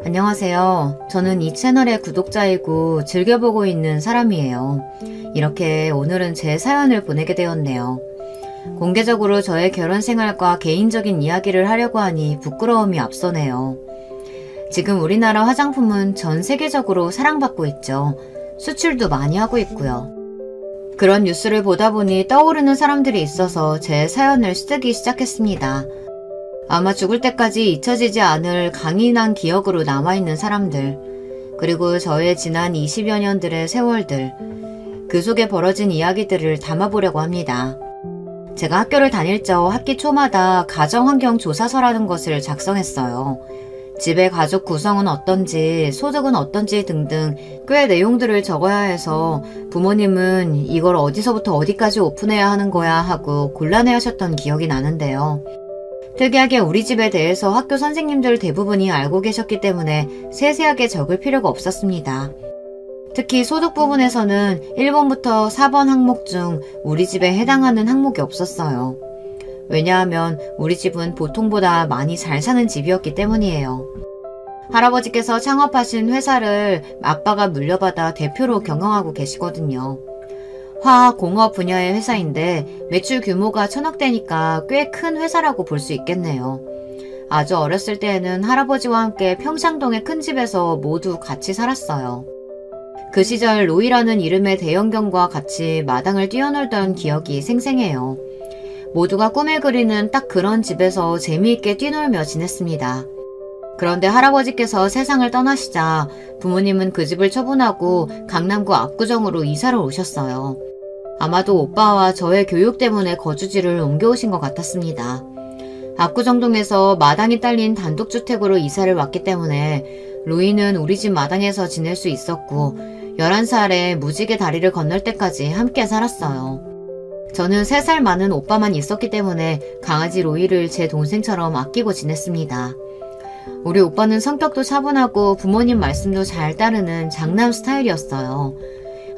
안녕하세요. 저는 이 채널의 구독자이고 즐겨보고 있는 사람이에요. 이렇게 오늘은 제 사연을 보내게 되었네요. 공개적으로 저의 결혼 생활과 개인적인 이야기를 하려고 하니 부끄러움이 앞서네요. 지금 우리나라 화장품은 전 세계적으로 사랑받고 있죠. 수출도 많이 하고 있고요. 그런 뉴스를 보다 보니 떠오르는 사람들이 있어서 제 사연을 쓰기 시작했습니다. 아마 죽을 때까지 잊혀지지 않을 강인한 기억으로 남아있는 사람들, 그리고 저의 지난 20여 년들의 세월들, 그 속에 벌어진 이야기들을 담아보려고 합니다. 제가 학교를 다닐 적 학기 초마다 가정환경조사서라는 것을 작성했어요. 집의 가족 구성은 어떤지, 소득은 어떤지 등등 꽤 내용들을 적어야 해서 부모님은 이걸 어디서부터 어디까지 오픈해야 하는 거야 하고 곤란해하셨던 기억이 나는데요. 특이하게 우리 집에 대해서 학교 선생님들 대부분이 알고 계셨기 때문에 세세하게 적을 필요가 없었습니다. 특히 소득 부분에서는 1번부터 4번 항목 중 우리 집에 해당하는 항목이 없었어요. 왜냐하면 우리 집은 보통보다 많이 잘 사는 집이었기 때문이에요. 할아버지께서 창업하신 회사를 아빠가 물려받아 대표로 경영하고 계시거든요. 화학공업 분야의 회사인데 매출 규모가 1000억대니까 꽤 큰 회사라고 볼 수 있겠네요. 아주 어렸을 때에는 할아버지와 함께 평창동의 큰 집에서 모두 같이 살았어요. 그 시절 로이라는 이름의 대형견과 같이 마당을 뛰어놀던 기억이 생생해요. 모두가 꿈에 그리는 딱 그런 집에서 재미있게 뛰놀며 지냈습니다. 그런데 할아버지께서 세상을 떠나시자 부모님은 그 집을 처분하고 강남구 압구정으로 이사를 오셨어요. 아마도 오빠와 저의 교육 때문에 거주지를 옮겨오신 것 같았습니다. 압구정동에서 마당이 딸린 단독주택으로 이사를 왔기 때문에 로이는 우리 집 마당에서 지낼 수 있었고 11살에 무지개 다리를 건널 때까지 함께 살았어요. 저는 3살 많은 오빠만 있었기 때문에 강아지 로이를 제 동생처럼 아끼고 지냈습니다. 우리 오빠는 성격도 차분하고 부모님 말씀도 잘 따르는 장남 스타일이었어요.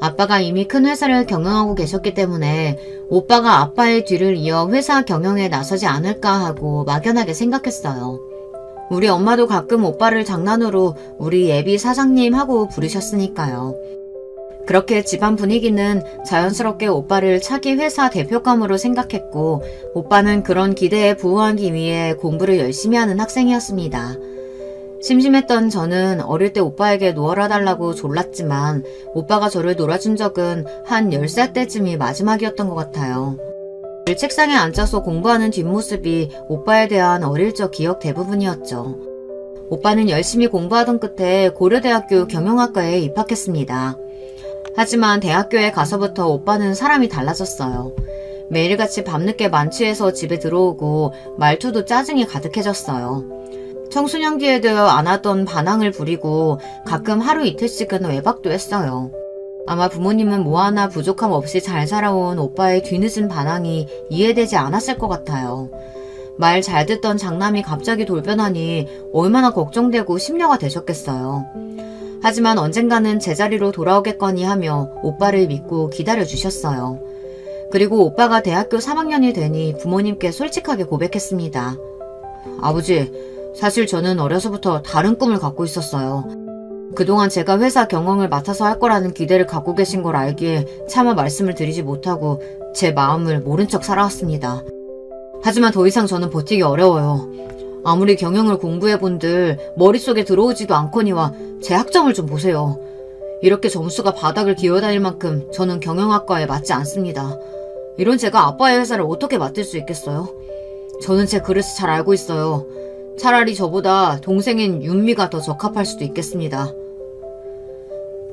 아빠가 이미 큰 회사를 경영하고 계셨기 때문에 오빠가 아빠의 뒤를 이어 회사 경영에 나서지 않을까 하고 막연하게 생각했어요. 우리 엄마도 가끔 오빠를 장난으로 우리 예비 사장님 하고 부르셨으니까요. 그렇게 집안 분위기는 자연스럽게 오빠를 차기 회사 대표감으로 생각했고 오빠는 그런 기대에 부응하기 위해 공부를 열심히 하는 학생이었습니다. 심심했던 저는 어릴 때 오빠에게 놀아달라고 졸랐지만 오빠가 저를 놀아준 적은 한 10살 때쯤이 마지막이었던 것 같아요. 늘 책상에 앉아서 공부하는 뒷모습이 오빠에 대한 어릴 적 기억 대부분이었죠. 오빠는 열심히 공부하던 끝에 고려대학교 경영학과에 입학했습니다. 하지만 대학교에 가서부터 오빠는 사람이 달라졌어요. 매일같이 밤늦게 만취해서 집에 들어오고 말투도 짜증이 가득해졌어요. 청소년기에도 안 하던 반항을 부리고 가끔 하루 이틀씩은 외박도 했어요. 아마 부모님은 뭐 하나 부족함 없이 잘 살아온 오빠의 뒤늦은 반항이 이해되지 않았을 것 같아요. 말 잘 듣던 장남이 갑자기 돌변하니 얼마나 걱정되고 심려가 되셨겠어요. 하지만 언젠가는 제자리로 돌아오겠거니 하며 오빠를 믿고 기다려주셨어요. 그리고 오빠가 대학교 3학년이 되니 부모님께 솔직하게 고백했습니다. 아버지, 사실 저는 어려서부터 다른 꿈을 갖고 있었어요. 그동안 제가 회사 경영을 맡아서 할 거라는 기대를 갖고 계신 걸 알기에 차마 말씀을 드리지 못하고 제 마음을 모른 척 살아왔습니다. 하지만 더 이상 저는 버티기 어려워요. 아무리 경영을 공부해본들 머릿속에 들어오지도 않거니와 제 학점을 좀 보세요. 이렇게 점수가 바닥을 기어다닐 만큼 저는 경영학과에 맞지 않습니다. 이런 제가 아빠의 회사를 어떻게 맡을 수 있겠어요? 저는 제 그릇을 잘 알고 있어요. 차라리 저보다 동생인 윤미가 더 적합할 수도 있겠습니다.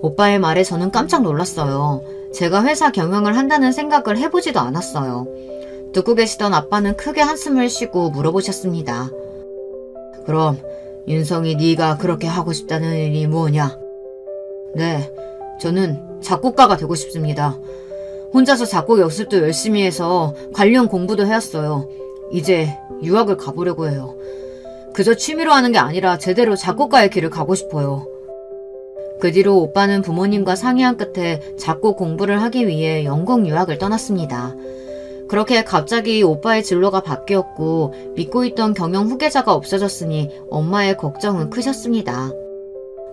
오빠의 말에 저는 깜짝 놀랐어요. 제가 회사 경영을 한다는 생각을 해보지도 않았어요. 듣고 계시던 아빠는 크게 한숨을 쉬고 물어보셨습니다. 그럼 윤성이 네가 그렇게 하고 싶다는 일이 뭐냐? 네, 저는 작곡가가 되고 싶습니다. 혼자서 작곡 연습도 열심히 해서 관련 공부도 해왔어요. 이제 유학을 가보려고 해요. 그저 취미로 하는 게 아니라 제대로 작곡가의 길을 가고 싶어요. 그 뒤로 오빠는 부모님과 상의한 끝에 작곡 공부를 하기 위해 영국 유학을 떠났습니다. 그렇게 갑자기 오빠의 진로가 바뀌었고 믿고 있던 경영 후계자가 없어졌으니 엄마의 걱정은 크셨습니다.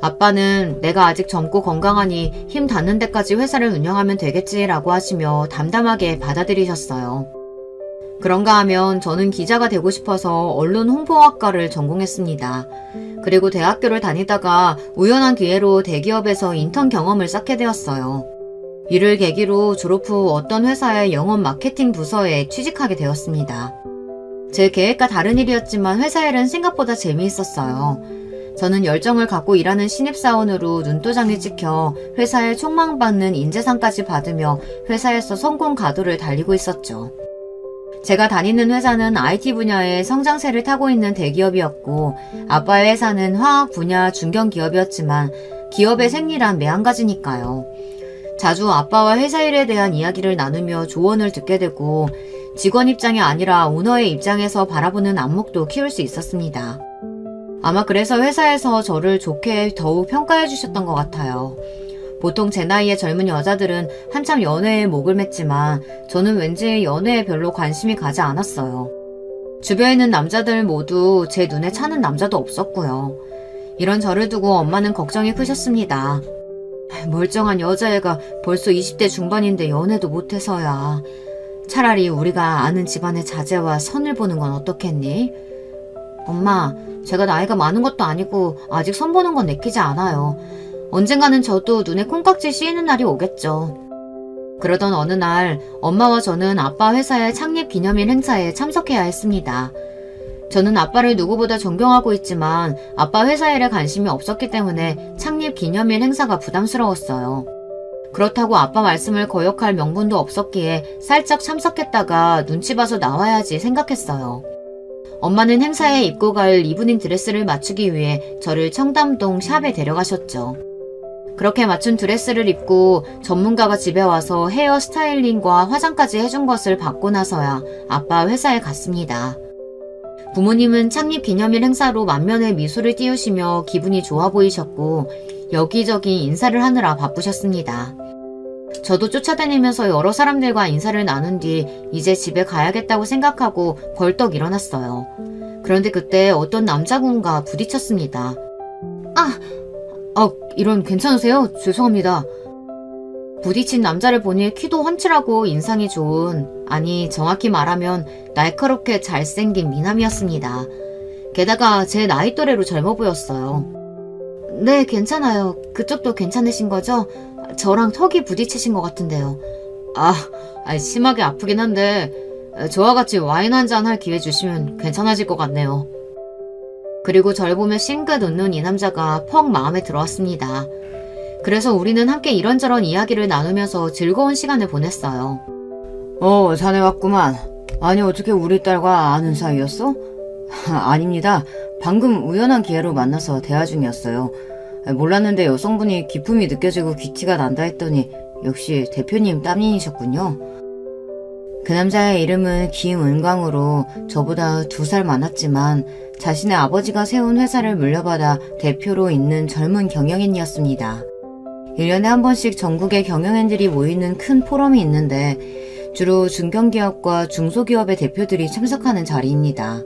아빠는 내가 아직 젊고 건강하니 힘 닿는 데까지 회사를 운영하면 되겠지라고 하시며 담담하게 받아들이셨어요. 그런가 하면 저는 기자가 되고 싶어서 언론 홍보학과를 전공했습니다. 그리고 대학교를 다니다가 우연한 기회로 대기업에서 인턴 경험을 쌓게 되었어요. 이를 계기로 졸업 후 어떤 회사의 영업 마케팅 부서에 취직하게 되었습니다. 제 계획과 다른 일이었지만 회사 일은 생각보다 재미있었어요. 저는 열정을 갖고 일하는 신입사원으로 눈도장이 찍혀 회사에 촉망받는 인재상까지 받으며 회사에서 성공 가도를 달리고 있었죠. 제가 다니는 회사는 IT 분야의 성장세를 타고 있는 대기업이었고 아빠의 회사는 화학 분야 중견기업이었지만 기업의 생리란 매한가지니까요. 자주 아빠와 회사 일에 대한 이야기를 나누며 조언을 듣게 되고 직원 입장이 아니라 오너의 입장에서 바라보는 안목도 키울 수 있었습니다. 아마 그래서 회사에서 저를 좋게 더욱 평가해 주셨던 것 같아요. 보통 제 나이의 젊은 여자들은 한참 연애에 목을 맸지만 저는 왠지 연애에 별로 관심이 가지 않았어요. 주변에 있는 남자들 모두 제 눈에 차는 남자도 없었고요. 이런 저를 두고 엄마는 걱정이 크셨습니다. 멀쩡한 여자애가 벌써 20대 중반인데 연애도 못해서야. 차라리 우리가 아는 집안의 자제와 선을 보는 건 어떻겠니? 엄마, 제가 나이가 많은 것도 아니고 아직 선 보는 건 내키지 않아요. 언젠가는 저도 눈에 콩깍지 씌이는 날이 오겠죠. 그러던 어느 날 엄마와 저는 아빠 회사의 창립 기념일 행사에 참석해야 했습니다. 저는 아빠를 누구보다 존경하고 있지만 아빠 회사 일에 관심이 없었기 때문에 창립 기념일 행사가 부담스러웠어요. 그렇다고 아빠 말씀을 거역할 명분도 없었기에 살짝 참석했다가 눈치 봐서 나와야지 생각했어요. 엄마는 행사에 입고 갈 이브닝 드레스를 맞추기 위해 저를 청담동 샵에 데려가셨죠. 그렇게 맞춘 드레스를 입고 전문가가 집에 와서 헤어 스타일링과 화장까지 해준 것을 받고 나서야 아빠 회사에 갔습니다. 부모님은 창립 기념일 행사로 만면에 미소를 띄우시며 기분이 좋아 보이셨고 여기저기 인사를 하느라 바쁘셨습니다. 저도 쫓아다니면서 여러 사람들과 인사를 나눈 뒤 이제 집에 가야겠다고 생각하고 벌떡 일어났어요. 그런데 그때 어떤 남자분과 부딪혔습니다. 이런 괜찮으세요? 죄송합니다. 부딪힌 남자를 보니 키도 훤칠하고 인상이 좋은, 아니 정확히 말하면 날카롭게 잘생긴 미남이었습니다. 게다가 제 나이 또래로 젊어 보였어요. 네, 괜찮아요. 그쪽도 괜찮으신 거죠? 저랑 턱이 부딪히신 것 같은데요. 심하게 아프긴 한데 저와 같이 와인 한잔 할 기회 주시면 괜찮아질 것 같네요. 그리고 절 보며 싱긋 웃는 이 남자가 퍽 마음에 들어왔습니다. 그래서 우리는 함께 이런저런 이야기를 나누면서 즐거운 시간을 보냈어요. 자네 왔구만. 아니 어떻게 우리 딸과 아는 사이였어? 아닙니다. 방금 우연한 기회로 만나서 대화 중이었어요. 몰랐는데 여성분이 기품이 느껴지고 귀티가 난다 했더니 역시 대표님 따님이셨군요. 그 남자의 이름은 김은광으로 저보다 2살 많았지만 자신의 아버지가 세운 회사를 물려받아 대표로 있는 젊은 경영인이었습니다. 1년에 한 번씩 전국의 경영인들이 모이는 큰 포럼이 있는데 주로 중견기업과 중소기업의 대표들이 참석하는 자리입니다.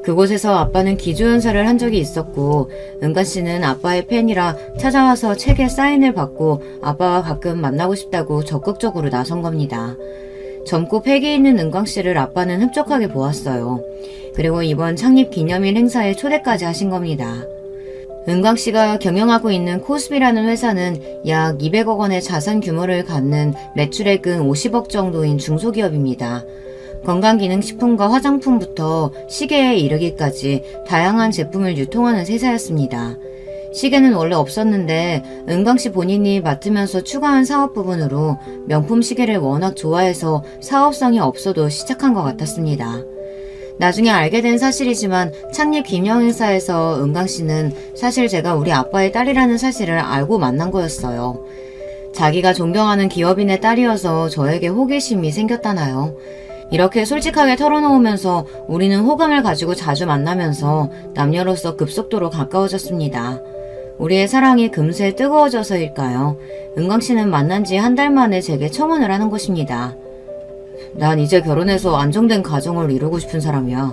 그곳에서 아빠는 기조연설을 한 적이 있었고 은관 씨는 아빠의 팬이라 찾아와서 책에 사인을 받고 아빠와 가끔 만나고 싶다고 적극적으로 나선 겁니다. 젊고 패기 있는 은광 씨를 아빠는 흡족하게 보았어요. 그리고 이번 창립 기념일 행사에 초대까지 하신 겁니다. 은광 씨가 경영하고 있는 코스비라는 회사는 약 200억 원의 자산 규모를 갖는 매출액은 50억 정도인 중소기업입니다. 건강기능식품과 화장품부터 시계에 이르기까지 다양한 제품을 유통하는 회사였습니다. 시계는 원래 없었는데 은광 씨 본인이 맡으면서 추가한 사업 부분으로 명품 시계를 워낙 좋아해서 사업성이 없어도 시작한 것 같았습니다. 나중에 알게 된 사실이지만 창립 기념행사에서 은광 씨는 사실 제가 우리 아빠의 딸이라는 사실을 알고 만난 거였어요. 자기가 존경하는 기업인의 딸이어서 저에게 호기심이 생겼다나요. 이렇게 솔직하게 털어놓으면서 우리는 호감을 가지고 자주 만나면서 남녀로서 급속도로 가까워졌습니다. 우리의 사랑이 금세 뜨거워져서일까요? 은광 씨는 만난 지 1달 만에 제게 청혼을 하는 것입니다. 난 이제 결혼해서 안정된 가정을 이루고 싶은 사람이야.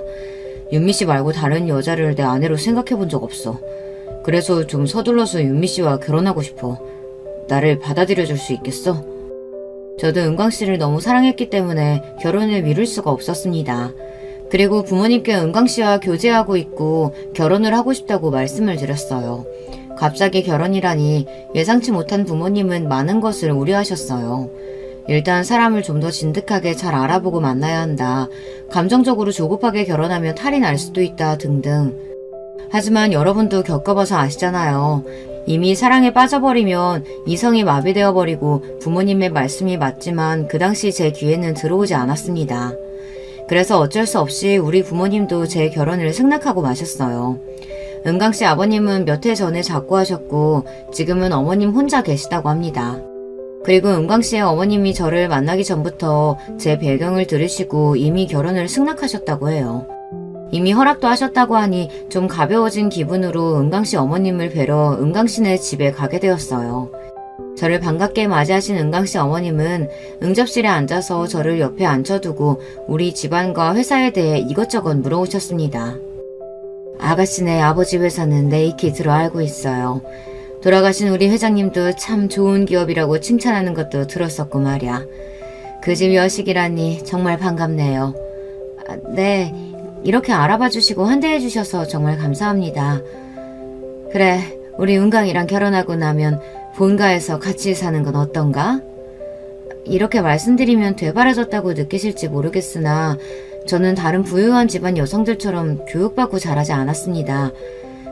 윤미 씨 말고 다른 여자를 내 아내로 생각해 본 적 없어. 그래서 좀 서둘러서 윤미 씨와 결혼하고 싶어. 나를 받아들여 줄 수 있겠어? 저도 은광 씨를 너무 사랑했기 때문에 결혼을 미룰 수가 없었습니다. 그리고 부모님께 은광 씨와 교제하고 있고 결혼을 하고 싶다고 말씀을 드렸어요. 갑자기 결혼이라니 예상치 못한 부모님은 많은 것을 우려하셨어요. 일단 사람을 좀 더 진득하게 잘 알아보고 만나야 한다. 감정적으로 조급하게 결혼하면 탈이 날 수도 있다 등등. 하지만 여러분도 겪어봐서 아시잖아요. 이미 사랑에 빠져버리면 이성이 마비되어버리고 부모님의 말씀이 맞지만 그 당시 제 귀에는 들어오지 않았습니다. 그래서 어쩔 수 없이 우리 부모님도 제 결혼을 승낙하고 마셨어요. 은광씨 아버님은 몇 해 전에 작고하셨고 지금은 어머님 혼자 계시다고 합니다. 그리고 은광씨의 어머님이 저를 만나기 전부터 제 배경을 들으시고 이미 결혼을 승낙하셨다고 해요. 이미 허락도 하셨다고 하니 좀 가벼워진 기분으로 은광씨 어머님을 뵈러 은광씨네 집에 가게 되었어요. 저를 반갑게 맞이하신 은광씨 어머님은 응접실에 앉아서 저를 옆에 앉혀두고 우리 집안과 회사에 대해 이것저것 물어오셨습니다. 아가씨네 아버지 회사는 네이키드로 알고 있어요. 돌아가신 우리 회장님도 참 좋은 기업이라고 칭찬하는 것도 들었었고 말이야. 그 집 여식이라니 정말 반갑네요. 네, 이렇게 알아봐 주시고 환대해 주셔서 정말 감사합니다. 그래, 우리 은광이랑 결혼하고 나면 본가에서 같이 사는 건 어떤가? 이렇게 말씀드리면 되바라졌다고 느끼실지 모르겠으나 저는 다른 부유한 집안 여성들처럼 교육받고 자라지 않았습니다.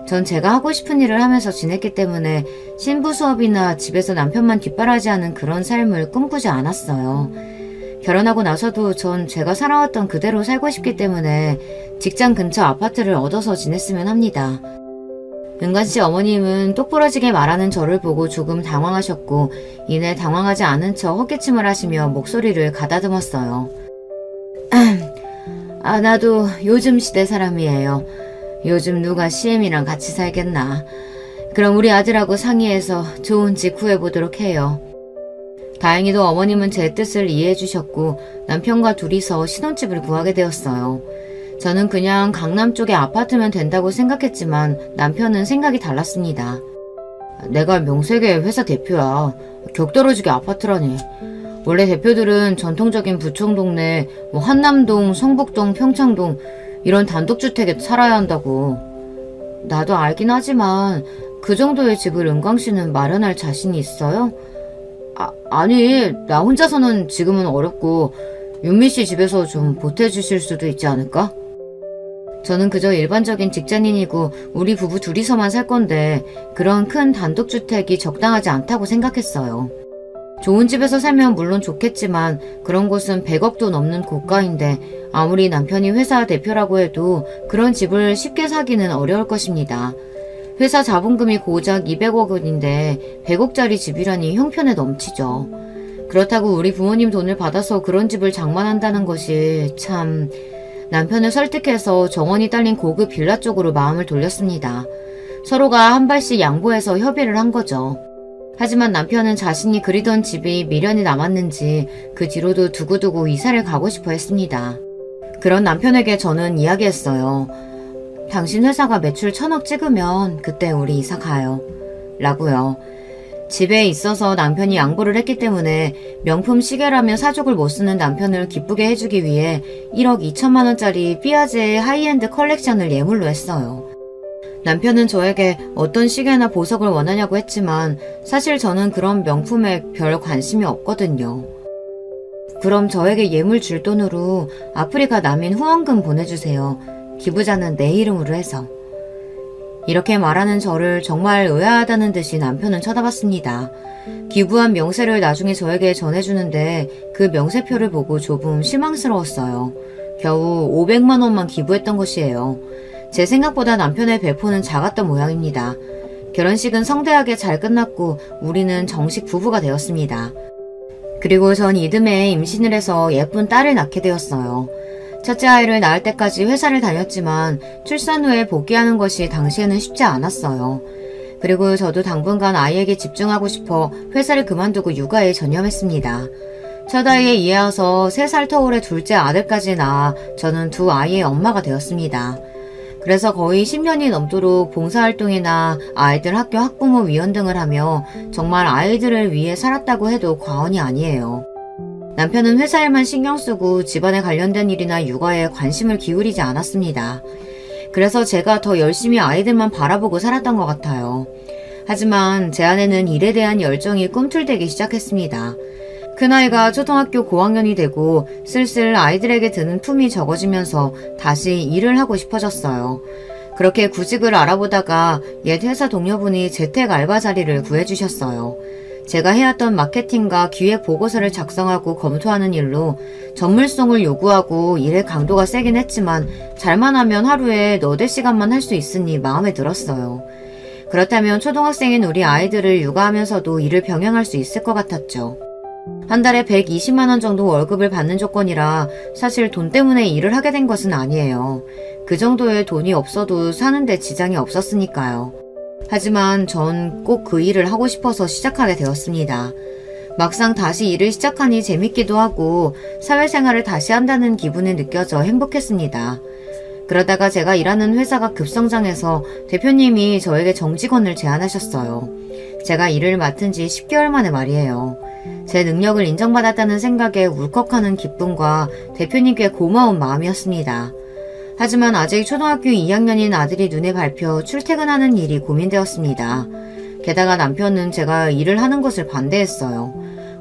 전 제가 하고 싶은 일을 하면서 지냈기 때문에 신부 수업이나 집에서 남편만 뒷바라지하는 그런 삶을 꿈꾸지 않았어요. 결혼하고 나서도 전 제가 살아왔던 그대로 살고 싶기 때문에 직장 근처 아파트를 얻어서 지냈으면 합니다. 은관씨 어머님은 똑부러지게 말하는 저를 보고 조금 당황하셨고 이내 당황하지 않은 척 헛기침을 하시며 목소리를 가다듬었어요. 나도 요즘 시대 사람이에요. 요즘 누가 CM이랑 같이 살겠나. 그럼 우리 아들하고 상의해서 좋은 집 구해보도록 해요. 다행히도 어머님은 제 뜻을 이해해 주셨고 남편과 둘이서 신혼집을 구하게 되었어요. 저는 그냥 강남 쪽에 아파트면 된다고 생각했지만 남편은 생각이 달랐습니다. 내가 명색의 회사 대표야. 격떨어지게 아파트라니. 원래 대표들은 전통적인 부촌 동네, 한남동, 성북동, 평창동 이런 단독주택에 살아야 한다고. 나도 알긴 하지만 그 정도의 집을 은광씨는 마련할 자신이 있어요? 아니, 나 혼자서는 지금은 어렵고 윤미씨 집에서 좀 보태주실 수도 있지 않을까? 저는 그저 일반적인 직장인이고 우리 부부 둘이서만 살 건데 그런 큰 단독주택이 적당하지 않다고 생각했어요. 좋은 집에서 살면 물론 좋겠지만 그런 곳은 100억도 넘는 고가인데 아무리 남편이 회사 대표라고 해도 그런 집을 쉽게 사기는 어려울 것입니다. 회사 자본금이 고작 200억 원인데 100억짜리 집이라니 형편에 넘치죠. 그렇다고 우리 부모님 돈을 받아서 그런 집을 장만한다는 것이 참... 남편을 설득해서 정원이 딸린 고급 빌라 쪽으로 마음을 돌렸습니다. 서로가 한 발씩 양보해서 협의를 한 거죠. 하지만 남편은 자신이 그리던 집이 미련이 남았는지 그 뒤로도 두고두고 이사를 가고 싶어 했습니다. 그런 남편에게 저는 이야기했어요. 당신 회사가 매출 1000억 찍으면 그때 우리 이사 가요. 라고요. 집에 있어서 남편이 양보를 했기 때문에 명품 시계라며 사족을 못 쓰는 남편을 기쁘게 해주기 위해 1억 2천만 원짜리 삐아제의 하이엔드 컬렉션을 예물로 했어요. 남편은 저에게 어떤 시계나 보석을 원하냐고 했지만 사실 저는 그런 명품에 별 관심이 없거든요. 그럼 저에게 예물 줄 돈으로 아프리카 난민 후원금 보내주세요. 기부자는 내 이름으로 해서. 이렇게 말하는 저를 정말 의아하다는 듯이 남편은 쳐다봤습니다. 기부한 명세를 나중에 저에게 전해주는데 그 명세표를 보고 조금 실망스러웠어요. 겨우 500만 원만 기부했던 것이에요. 제 생각보다 남편의 배포는 작았던 모양입니다. 결혼식은 성대하게 잘 끝났고 우리는 정식 부부가 되었습니다. 그리고 전 이듬해 임신을 해서 예쁜 딸을 낳게 되었어요. 첫째 아이를 낳을 때까지 회사를 다녔지만 출산 후에 복귀하는 것이 당시에는 쉽지 않았어요. 그리고 저도 당분간 아이에게 집중하고 싶어 회사를 그만두고 육아에 전념했습니다. 첫 아이에 이어서 3살 터울의 둘째 아들까지 낳아 저는 2아이의 엄마가 되었습니다. 그래서 거의 10년이 넘도록 봉사활동이나 아이들 학교 학부모 위원 등을 하며 정말 아이들을 위해 살았다고 해도 과언이 아니에요. 남편은 회사 일만 신경 쓰고 집안에 관련된 일이나 육아에 관심을 기울이지 않았습니다. 그래서 제가 더 열심히 아이들만 바라보고 살았던 것 같아요. 하지만 제 안에는 일에 대한 열정이 꿈틀대기 시작했습니다. 큰아이가 초등학교 고학년이 되고 슬슬 아이들에게 드는 품이 적어지면서 다시 일을 하고 싶어졌어요. 그렇게 구직을 알아보다가 옛 회사 동료분이 재택 알바 자리를 구해주셨어요. 제가 해왔던 마케팅과 기획 보고서를 작성하고 검토하는 일로 전문성을 요구하고 일의 강도가 세긴 했지만 잘만 하면 하루에 너댓 시간만 할 수 있으니 마음에 들었어요. 그렇다면 초등학생인 우리 아이들을 육아하면서도 일을 병행할 수 있을 것 같았죠. 한 달에 120만원 정도 월급을 받는 조건이라 사실 돈 때문에 일을 하게 된 것은 아니에요. 그 정도의 돈이 없어도 사는데 지장이 없었으니까요. 하지만 전 꼭 그 일을 하고 싶어서 시작하게 되었습니다. 막상 다시 일을 시작하니 재밌기도 하고 사회생활을 다시 한다는 기분이 느껴져 행복했습니다. 그러다가 제가 일하는 회사가 급성장해서 대표님이 저에게 정직원을 제안하셨어요. 제가 일을 맡은 지 10개월 만에 말이에요. 제 능력을 인정받았다는 생각에 울컥하는 기쁨과 대표님께 고마운 마음이었습니다. 하지만 아직 초등학교 2학년인 아들이 눈에 밟혀 출퇴근하는 일이 고민되었습니다. 게다가 남편은 제가 일을 하는 것을 반대했어요.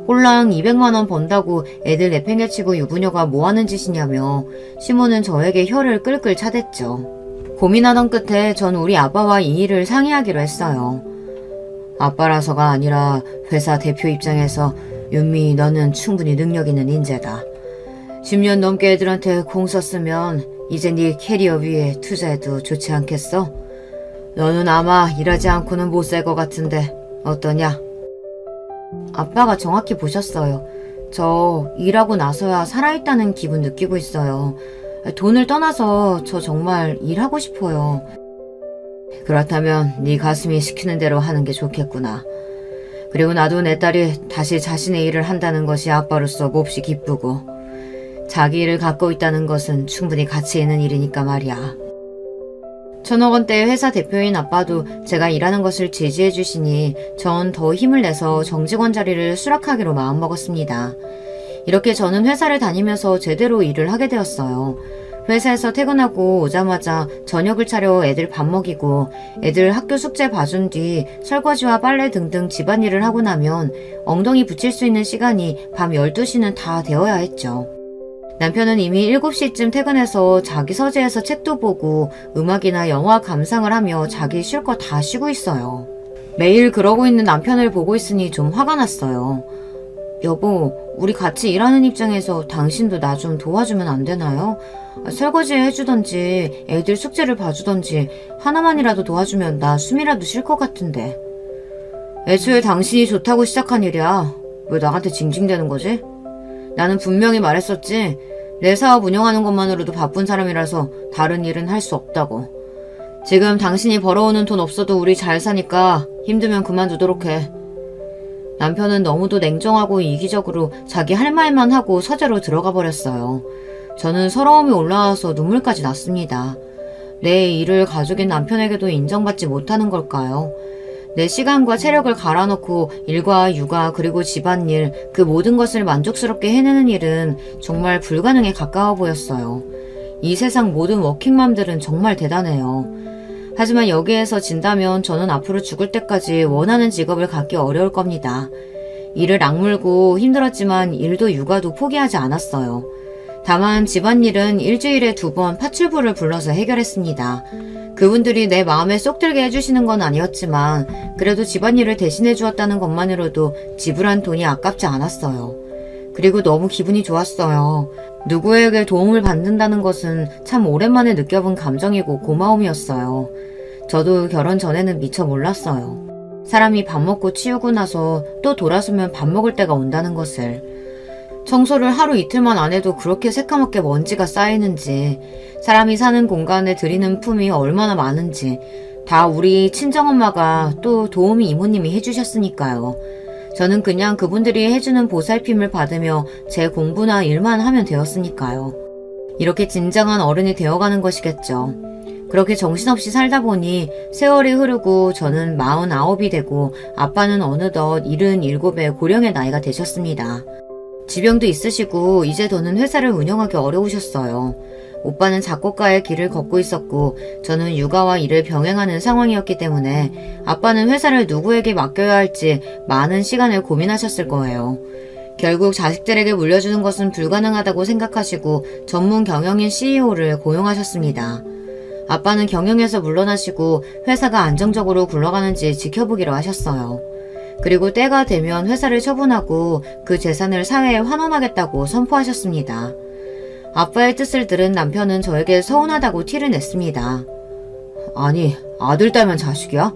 꼴랑 200만원 번다고 애들 내팽개치고 유부녀가 뭐하는 짓이냐며 시모는 저에게 혀를 끌끌 차댔죠. 고민하던 끝에 전 우리 아빠와 이 일을 상의하기로 했어요. 아빠라서가 아니라 회사 대표 입장에서 윤미 너는 충분히 능력 있는 인재다. 10년 넘게 애들한테 공 썼으면 이제 네 캐리어 위에 투자해도 좋지 않겠어? 너는 아마 일하지 않고는 못 살 것 같은데 어떠냐? 아빠가 정확히 보셨어요. 저 일하고 나서야 살아있다는 기분 느끼고 있어요. 돈을 떠나서 저 정말 일하고 싶어요. 그렇다면 네 가슴이 시키는 대로 하는 게 좋겠구나. 그리고 나도 내 딸이 다시 자신의 일을 한다는 것이 아빠로서 몹시 기쁘고 자기 일을 갖고 있다는 것은 충분히 가치 있는 일이니까 말이야. 1000억원대의 회사 대표인 아빠도 제가 일하는 것을 지지해 주시니 전 더 힘을 내서 정직원 자리를 수락하기로 마음먹었습니다. 이렇게 저는 회사를 다니면서 제대로 일을 하게 되었어요. 회사에서 퇴근하고 오자마자 저녁을 차려 애들 밥 먹이고 애들 학교 숙제 봐준 뒤 설거지와 빨래 등등 집안일을 하고 나면 엉덩이 붙일 수 있는 시간이 밤 12시는 다 되어야 했죠. 남편은 이미 7시쯤 퇴근해서 자기 서재에서 책도 보고 음악이나 영화 감상을 하며 자기 쉴 거 다 쉬고 있어요. 매일 그러고 있는 남편을 보고 있으니 좀 화가 났어요. 여보, 우리 같이 일하는 입장에서 당신도 나 좀 도와주면 안 되나요? 설거지 해주던지 애들 숙제를 봐주던지 하나만이라도 도와주면 나 숨이라도 쉴 것 같은데. 애초에 당신이 좋다고 시작한 일이야. 왜 나한테 징징대는 거지? 나는 분명히 말했었지. 내 사업 운영하는 것만으로도 바쁜 사람이라서 다른 일은 할 수 없다고. 지금 당신이 벌어오는 돈 없어도 우리 잘 사니까 힘들면 그만두도록 해. 남편은 너무도 냉정하고 이기적으로 자기 할 말만 하고 서재로 들어가 버렸어요. 저는 서러움이 올라와서 눈물까지 났습니다. 내 일을 가족인 남편에게도 인정받지 못하는 걸까요? 내 시간과 체력을 갈아넣고 일과 육아 그리고 집안일 그 모든 것을 만족스럽게 해내는 일은 정말 불가능에 가까워 보였어요. 이 세상 모든 워킹맘들은 정말 대단해요. 하지만 여기에서 진다면 저는 앞으로 죽을 때까지 원하는 직업을 갖기 어려울 겁니다. 일을 악물고 힘들었지만 일도 육아도 포기하지 않았어요. 다만 집안일은 일주일에 2번 파출부를 불러서 해결했습니다. 그분들이 내 마음에 쏙 들게 해주시는 건 아니었지만 그래도 집안일을 대신해 주었다는 것만으로도 지불한 돈이 아깝지 않았어요. 그리고 너무 기분이 좋았어요. 누구에게 도움을 받는다는 것은 참 오랜만에 느껴본 감정이고 고마움이었어요. 저도 결혼 전에는 미처 몰랐어요. 사람이 밥 먹고 치우고 나서 또 돌아서면 밥 먹을 때가 온다는 것을. 청소를 하루 이틀만 안 해도 그렇게 새까맣게 먼지가 쌓이는지, 사람이 사는 공간에 들이는 품이 얼마나 많은지 다 우리 친정엄마가 또 도우미 이모님이 해주셨으니까요. 저는 그냥 그분들이 해주는 보살핌을 받으며 제 공부나 일만 하면 되었으니까요. 이렇게 진정한 어른이 되어가는 것이겠죠. 그렇게 정신없이 살다 보니 세월이 흐르고 저는 49이 되고 아빠는 어느덧 77의 고령의 나이가 되셨습니다. 지병도 있으시고 이제 더는 회사를 운영하기 어려우셨어요. 오빠는 작곡가의 길을 걷고 있었고 저는 육아와 일을 병행하는 상황이었기 때문에 아빠는 회사를 누구에게 맡겨야 할지 많은 시간을 고민하셨을 거예요. 결국 자식들에게 물려주는 것은 불가능하다고 생각하시고 전문 경영인 CEO를 고용하셨습니다. 아빠는 경영에서 물러나시고 회사가 안정적으로 굴러가는지 지켜보기로 하셨어요. 그리고 때가 되면 회사를 처분하고 그 재산을 사회에 환원하겠다고 선포하셨습니다. 아빠의 뜻을 들은 남편은 저에게 서운하다고 티를 냈습니다. 아니, 아들 딸만 자식이야?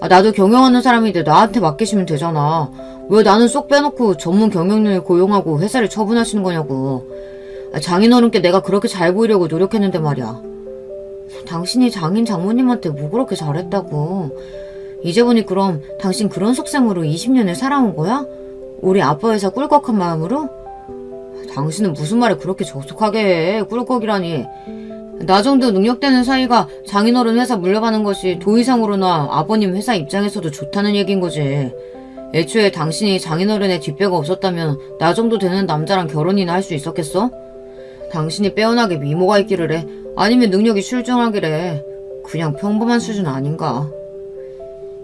나도 경영하는 사람인데 나한테 맡기시면 되잖아. 왜 나는 쏙 빼놓고 전문 경영인을 고용하고 회사를 처분하시는 거냐고. 장인어른께 내가 그렇게 잘 보이려고 노력했는데 말이야. 당신이 장인 장모님한테 뭐 그렇게 잘했다고. 이제 보니 그럼 당신 그런 속셈으로 20년을 살아온 거야? 우리 아빠 회사 꿀꺽한 마음으로? 당신은 무슨 말을 그렇게 조속하게 해. 꿀꺽이라니. 나 정도 능력되는 사이가 장인어른 회사 물려받는 것이 도의상으로나 아버님 회사 입장에서도 좋다는 얘기인 거지. 애초에 당신이 장인어른의 뒷배가 없었다면 나 정도 되는 남자랑 결혼이나 할 수 있었겠어? 당신이 빼어나게 미모가 있기를 해. 아니면 능력이 출중하기래. 그냥 평범한 수준 아닌가.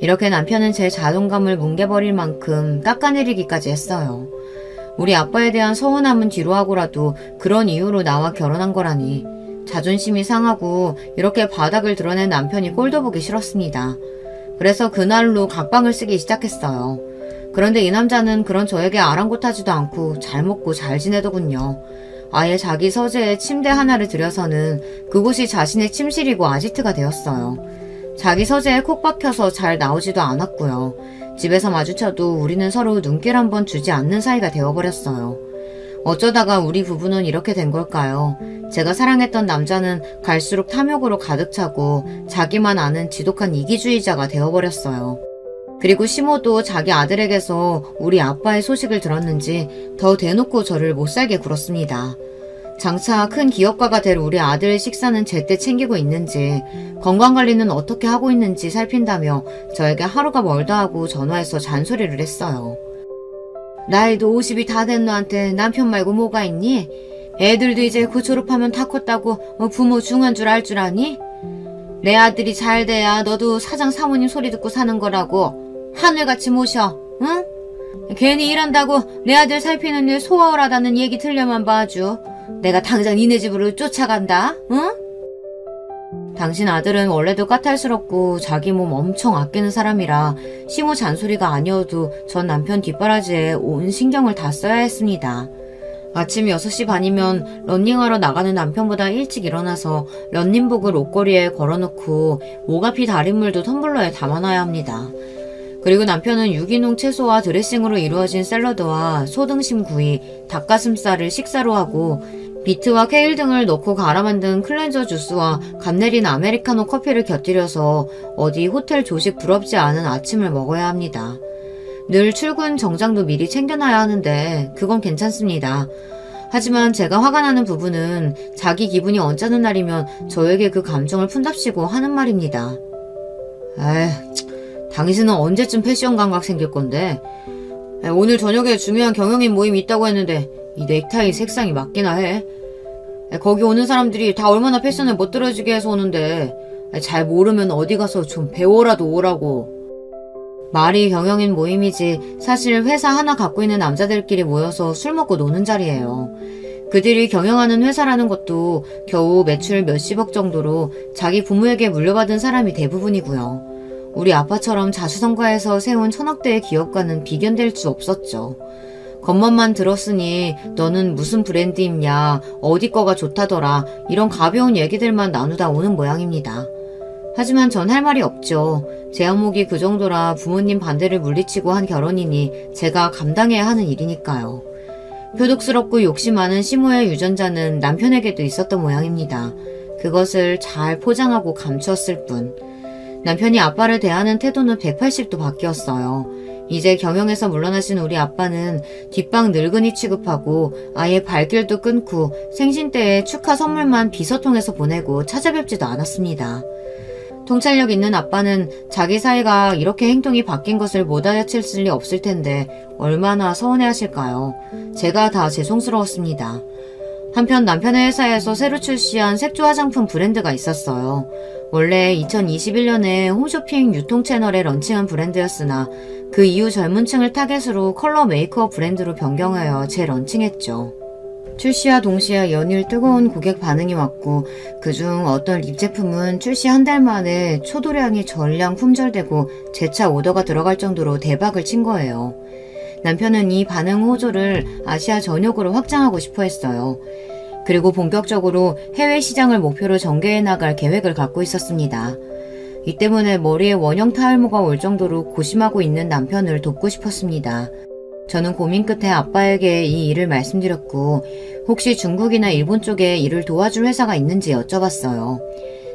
이렇게 남편은 제 자존감을 뭉개버릴 만큼 깎아내리기까지 했어요. 우리 아빠에 대한 서운함은 뒤로 하고라도 그런 이유로 나와 결혼한 거라니. 자존심이 상하고 이렇게 바닥을 드러낸 남편이 꼴도 보기 싫었습니다. 그래서 그날로 각방을 쓰기 시작했어요. 그런데 이 남자는 그런 저에게 아랑곳하지도 않고 잘 먹고 잘 지내더군요. 아예 자기 서재에 침대 하나를 들여서는 그곳이 자신의 침실이고 아지트가 되었어요. 자기 서재에 콕 박혀서 잘 나오지도 않았고요. 집에서 마주쳐도 우리는 서로 눈길 한번 주지 않는 사이가 되어버렸어요. 어쩌다가 우리 부부는 이렇게 된 걸까요? 제가 사랑했던 남자는 갈수록 탐욕으로 가득 차고 자기만 아는 지독한 이기주의자가 되어버렸어요. 그리고 시모도 자기 아들에게서 우리 아빠의 소식을 들었는지 더 대놓고 저를 못살게 굴었습니다. 장차 큰 기업가가 될 우리 아들의 식사는 제때 챙기고 있는지, 건강관리는 어떻게 하고 있는지 살핀다며 저에게 하루가 멀다 하고 전화해서 잔소리를 했어요. 나이도 50이 다 된 너한테 남편 말고 뭐가 있니? 애들도 이제 곧 졸업하면 다 컸다고 부모 중한 줄 알 줄 아니? 내 아들이 잘 돼야 너도 사장 사모님 소리 듣고 사는 거라고. 하늘같이 모셔, 응? 괜히 일한다고 내 아들 살피는 일 소화하다는 얘기 들려만 봐주. 내가 당장 니네 집으로 쫓아간다, 응? 당신 아들은 원래도 까탈스럽고 자기 몸 엄청 아끼는 사람이라 시모 잔소리가 아니어도 전 남편 뒷바라지에 온 신경을 다 써야 했습니다. 아침 6시 반이면 런닝하러 나가는 남편보다 일찍 일어나서 런닝복을 옷걸이에 걸어놓고 오가피 달인물도 텀블러에 담아놔야 합니다. 그리고 남편은 유기농 채소와 드레싱으로 이루어진 샐러드와 소등심 구이, 닭가슴살을 식사로 하고 비트와 케일 등을 넣고 갈아 만든 클렌저 주스와 감 내린 아메리카노 커피를 곁들여서 어디 호텔 조식 부럽지 않은 아침을 먹어야 합니다. 늘 출근 정장도 미리 챙겨놔야 하는데 그건 괜찮습니다. 하지만 제가 화가 나는 부분은 자기 기분이 언짢은 날이면 저에게 그 감정을 푼답시고 하는 말입니다. 당신은 언제쯤 패션 감각 생길 건데? 오늘 저녁에 중요한 경영인 모임이 있다고 했는데 이 넥타이 색상이 맞기나 해. 거기 오는 사람들이 다 얼마나 패션을 못 들어주게 해서 오는데 잘 모르면 어디 가서 좀 배워라도 오라고. 말이 경영인 모임이지 사실 회사 하나 갖고 있는 남자들끼리 모여서 술 먹고 노는 자리예요. 그들이 경영하는 회사라는 것도 겨우 매출 몇십억 정도로 자기 부모에게 물려받은 사람이 대부분이고요. 우리 아빠처럼 자수성가해서 세운 천억대의 기업과는 비견될 수 없었죠. 겉멋만 들었으니 너는 무슨 브랜드 입냐, 어디 거가 좋다더라, 이런 가벼운 얘기들만 나누다 오는 모양입니다. 하지만 전 할 말이 없죠. 제 안목이 그 정도라 부모님 반대를 물리치고 한 결혼이니 제가 감당해야 하는 일이니까요. 표독스럽고 욕심 많은 시모의 유전자는 남편에게도 있었던 모양입니다. 그것을 잘 포장하고 감추었을 뿐. 남편이 아빠를 대하는 태도는 180도 바뀌었어요. 이제 경영에서 물러나신 우리 아빠는 뒷방 늙은이 취급하고 아예 발길도 끊고 생신 때에 축하 선물만 비서통해서 보내고 찾아뵙지도 않았습니다. 통찰력 있는 아빠는 자기 사이가 이렇게 행동이 바뀐 것을 못 알아챘을 리 없을 텐데 얼마나 서운해하실까요? 제가 다 죄송스러웠습니다. 한편 남편의 회사에서 새로 출시한 색조 화장품 브랜드가 있었어요. 원래 2021년에 홈쇼핑 유통 채널에 런칭한 브랜드였으나 그 이후 젊은 층을 타겟으로 컬러 메이크업 브랜드로 변경하여 재런칭했죠. 출시와 동시에 연일 뜨거운 고객 반응이 왔고 그중 어떤 립 제품은 출시 한 달 만에 초도량이 전량 품절되고 재차 오더가 들어갈 정도로 대박을 친 거예요. 남편은 이 반응 호조를 아시아 전역으로 확장하고 싶어 했어요. 그리고 본격적으로 해외 시장을 목표로 전개해 나갈 계획을 갖고 있었습니다. 이 때문에 머리에 원형 탈모가 올 정도로 고심하고 있는 남편을 돕고 싶었습니다. 저는 고민 끝에 아빠에게 이 일을 말씀드렸고 혹시 중국이나 일본 쪽에 일을 도와줄 회사가 있는지 여쭤봤어요.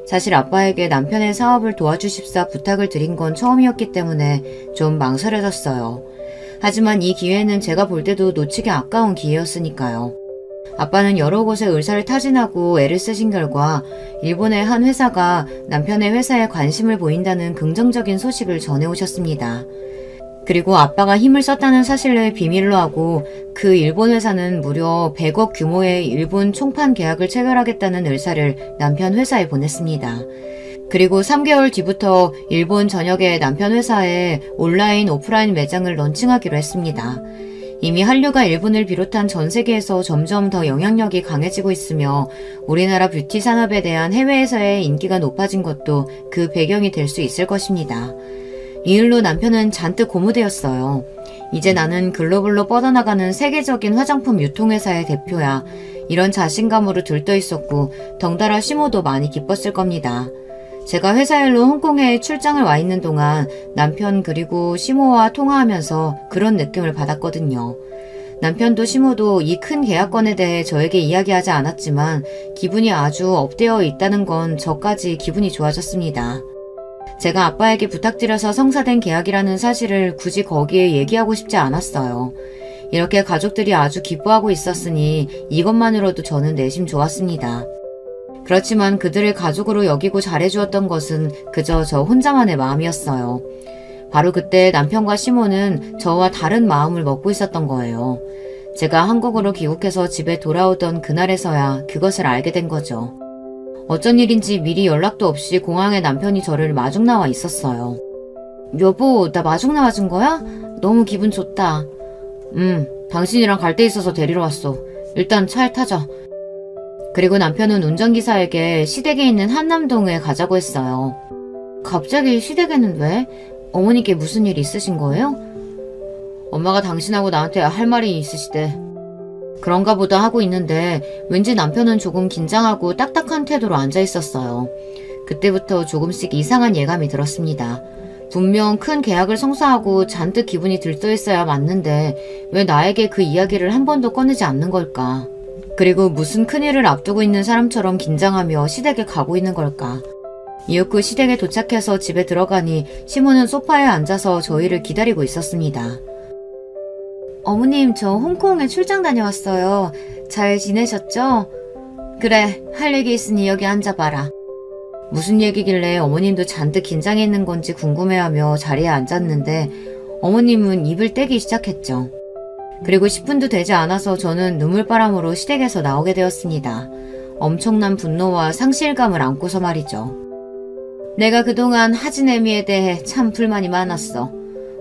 사실 아빠에게 남편의 사업을 도와주십사 부탁을 드린 건 처음이었기 때문에 좀 망설여졌어요. 하지만 이 기회는 제가 볼 때도 놓치기 아까운 기회였으니까요. 아빠는 여러 곳에 의사를 타진하고 애를 쓰신 결과 일본의 한 회사가 남편의 회사에 관심을 보인다는 긍정적인 소식을 전해오셨습니다. 그리고 아빠가 힘을 썼다는 사실을 비밀로 하고 그 일본 회사는 무려 100억 규모의 일본 총판 계약을 체결하겠다는 의사를 남편 회사에 보냈습니다. 그리고 3개월 뒤부터 일본 전역의 남편 회사에 온라인 오프라인 매장을 런칭하기로 했습니다. 이미 한류가 일본을 비롯한 전 세계에서 점점 더 영향력이 강해지고 있으며 우리나라 뷰티 산업에 대한 해외에서의 인기가 높아진 것도 그 배경이 될 수 있을 것입니다. 이 일로 남편은 잔뜩 고무되었어요. 이제 나는 글로벌로 뻗어나가는 세계적인 화장품 유통회사의 대표야. 이런 자신감으로 들떠 있었고 덩달아 시모도 많이 기뻤을 겁니다. 제가 회사 일로 홍콩에 출장을 와 있는 동안 남편 그리고 시모와 통화하면서 그런 느낌을 받았거든요. 남편도 시모도 이 큰 계약건에 대해 저에게 이야기하지 않았지만 기분이 아주 업되어 있다는 건 저까지 기분이 좋아졌습니다. 제가 아빠에게 부탁드려서 성사된 계약이라는 사실을 굳이 거기에 얘기하고 싶지 않았어요. 이렇게 가족들이 아주 기뻐하고 있었으니 이것만으로도 저는 내심 좋았습니다. 그렇지만 그들을 가족으로 여기고 잘해주었던 것은 그저 저 혼자만의 마음이었어요. 바로 그때 남편과 시모는 저와 다른 마음을 먹고 있었던 거예요. 제가 한국으로 귀국해서 집에 돌아오던 그날에서야 그것을 알게 된 거죠. 어쩐 일인지 미리 연락도 없이 공항에 남편이 저를 마중 나와 있었어요. 여보, 나 마중 나와준 거야? 너무 기분 좋다. 당신이랑 갈 데 있어서 데리러 왔어. 일단 차에 타자. 그리고 남편은 운전기사에게 시댁에 있는 한남동에 가자고 했어요. 갑자기 시댁에는 왜? 어머니께 무슨 일 있으신 거예요? 엄마가 당신하고 나한테 할 말이 있으시대. 그런가 보다 하고 있는데 왠지 남편은 조금 긴장하고 딱딱한 태도로 앉아 있었어요. 그때부터 조금씩 이상한 예감이 들었습니다. 분명 큰 계약을 성사하고 잔뜩 기분이 들떠 있어야 맞는데 왜 나에게 그 이야기를 한 번도 꺼내지 않는 걸까? 그리고 무슨 큰일을 앞두고 있는 사람처럼 긴장하며 시댁에 가고 있는 걸까? 이윽고 시댁에 도착해서 집에 들어가니 시모는 소파에 앉아서 저희를 기다리고 있었습니다. 어머님, 저 홍콩에 출장 다녀왔어요. 잘 지내셨죠? 그래, 할 얘기 있으니 여기 앉아봐라. 무슨 얘기길래 어머님도 잔뜩 긴장했는 건지 궁금해하며 자리에 앉았는데 어머님은 입을 떼기 시작했죠. 그리고 10분도 되지 않아서 저는 눈물바람으로 시댁에서 나오게 되었습니다. 엄청난 분노와 상실감을 안고서 말이죠. 내가 그동안 하진애미에 대해 참 불만이 많았어.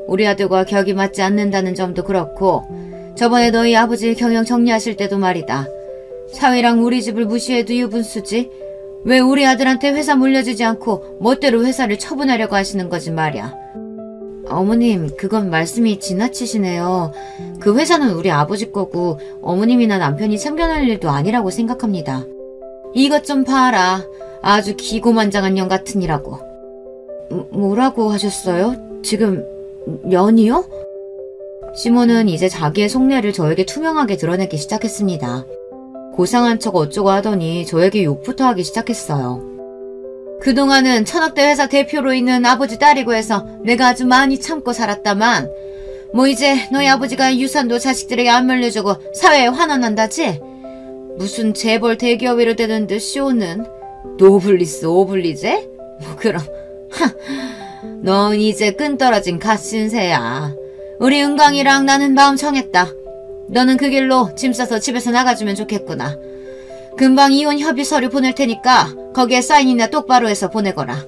우리 아들과 격이 맞지 않는다는 점도 그렇고 저번에 너희 아버지 경영 정리하실 때도 말이다. 사위랑 우리 집을 무시해도 유분수지? 왜 우리 아들한테 회사 물려주지 않고 멋대로 회사를 처분하려고 하시는 거지 말이야. 어머님, 그건 말씀이 지나치시네요. 그 회사는 우리 아버지 거고 어머님이나 남편이 참견할 일도 아니라고 생각합니다. 이것 좀 봐라. 아주 기고만장한 년 같으니라고. 뭐라고 하셨어요? 지금 년이요? 시몬은 이제 자기의 속내를 저에게 투명하게 드러내기 시작했습니다. 고상한 척 어쩌고 하더니 저에게 욕부터 하기 시작했어요. 그동안은 천억대 회사 대표로 있는 아버지 딸이고 해서 내가 아주 많이 참고 살았다만 뭐 이제 너희 아버지가 유산도 자식들에게 안 물려주고 사회에 환원한다지? 무슨 재벌 대기업이로 되는 듯 쇼는 노블리스 오블리제? 뭐 그럼 넌 이제 끈떨어진 갓신세야. 우리 은광이랑 나는 마음 정했다. 너는 그 길로 짐 싸서 집에서 나가주면 좋겠구나. 금방 이혼 협의 서류 보낼 테니까 거기에 사인이나 똑바로 해서 보내거라.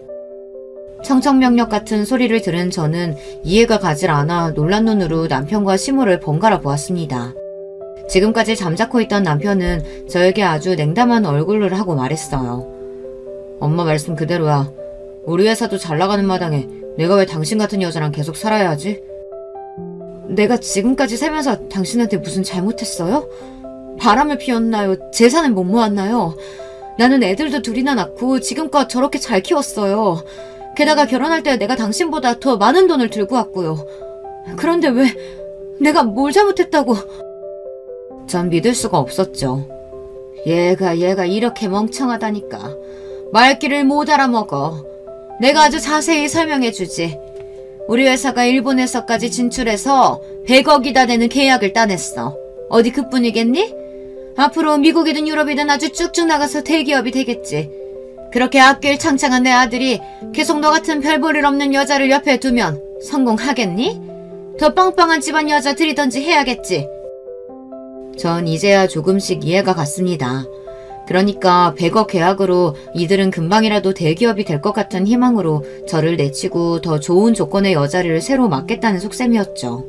청천벽력 같은 소리를 들은 저는 이해가 가질 않아 놀란 눈으로 남편과 시모를 번갈아 보았습니다. 지금까지 잠자코 있던 남편은 저에게 아주 냉담한 얼굴을 하고 말했어요. 엄마 말씀 그대로야. 우리 회사도 잘 나가는 마당에 내가 왜 당신 같은 여자랑 계속 살아야 하지? 내가 지금까지 살면서 당신한테 무슨 잘못했어요? 바람을 피웠나요? 재산을 못 모았나요? 나는 애들도 둘이나 낳고 지금껏 저렇게 잘 키웠어요. 게다가 결혼할 때 내가 당신보다 더 많은 돈을 들고 왔고요. 그런데 왜 내가 뭘 잘못했다고? 전 믿을 수가 없었죠. 얘가 이렇게 멍청하다니까. 말귀를 못 알아먹어. 내가 아주 자세히 설명해주지. 우리 회사가 일본에서까지 진출해서 100억이다 되는 계약을 따냈어. 어디 그뿐이겠니? 앞으로 미국이든 유럽이든 아주 쭉쭉 나가서 대기업이 되겠지. 그렇게 앞길 창창한 내 아들이 계속 너 같은 별 볼 일 없는 여자를 옆에 두면 성공하겠니? 더 빵빵한 집안 여자 들이던지 해야겠지. 전 이제야 조금씩 이해가 갔습니다. 그러니까 100억 계약으로 이들은 금방이라도 대기업이 될 것 같은 희망으로 저를 내치고 더 좋은 조건의 여자를 새로 맡겠다는 속셈이었죠.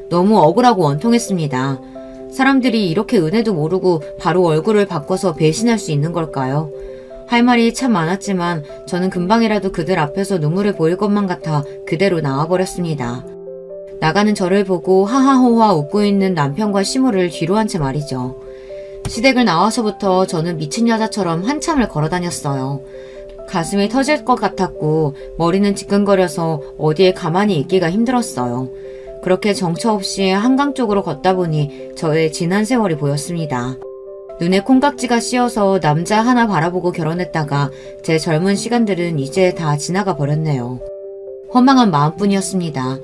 너무 억울하고 원통했습니다. 사람들이 이렇게 은혜도 모르고 바로 얼굴을 바꿔서 배신할 수 있는 걸까요? 할 말이 참 많았지만 저는 금방이라도 그들 앞에서 눈물을 보일 것만 같아 그대로 나와버렸습니다. 나가는 저를 보고 하하호하 웃고 있는 남편과 시모를 뒤로 한 채 말이죠. 시댁을 나와서부터 저는 미친 여자처럼 한참을 걸어다녔어요. 가슴이 터질 것 같았고 머리는 지끈거려서 어디에 가만히 있기가 힘들었어요. 그렇게 정처 없이 한강 쪽으로 걷다 보니 저의 지난 세월이 보였습니다. 눈에 콩깍지가 씌어서 남자 하나 바라보고 결혼했다가 제 젊은 시간들은 이제 다 지나가 버렸네요. 허망한 마음뿐이었습니다.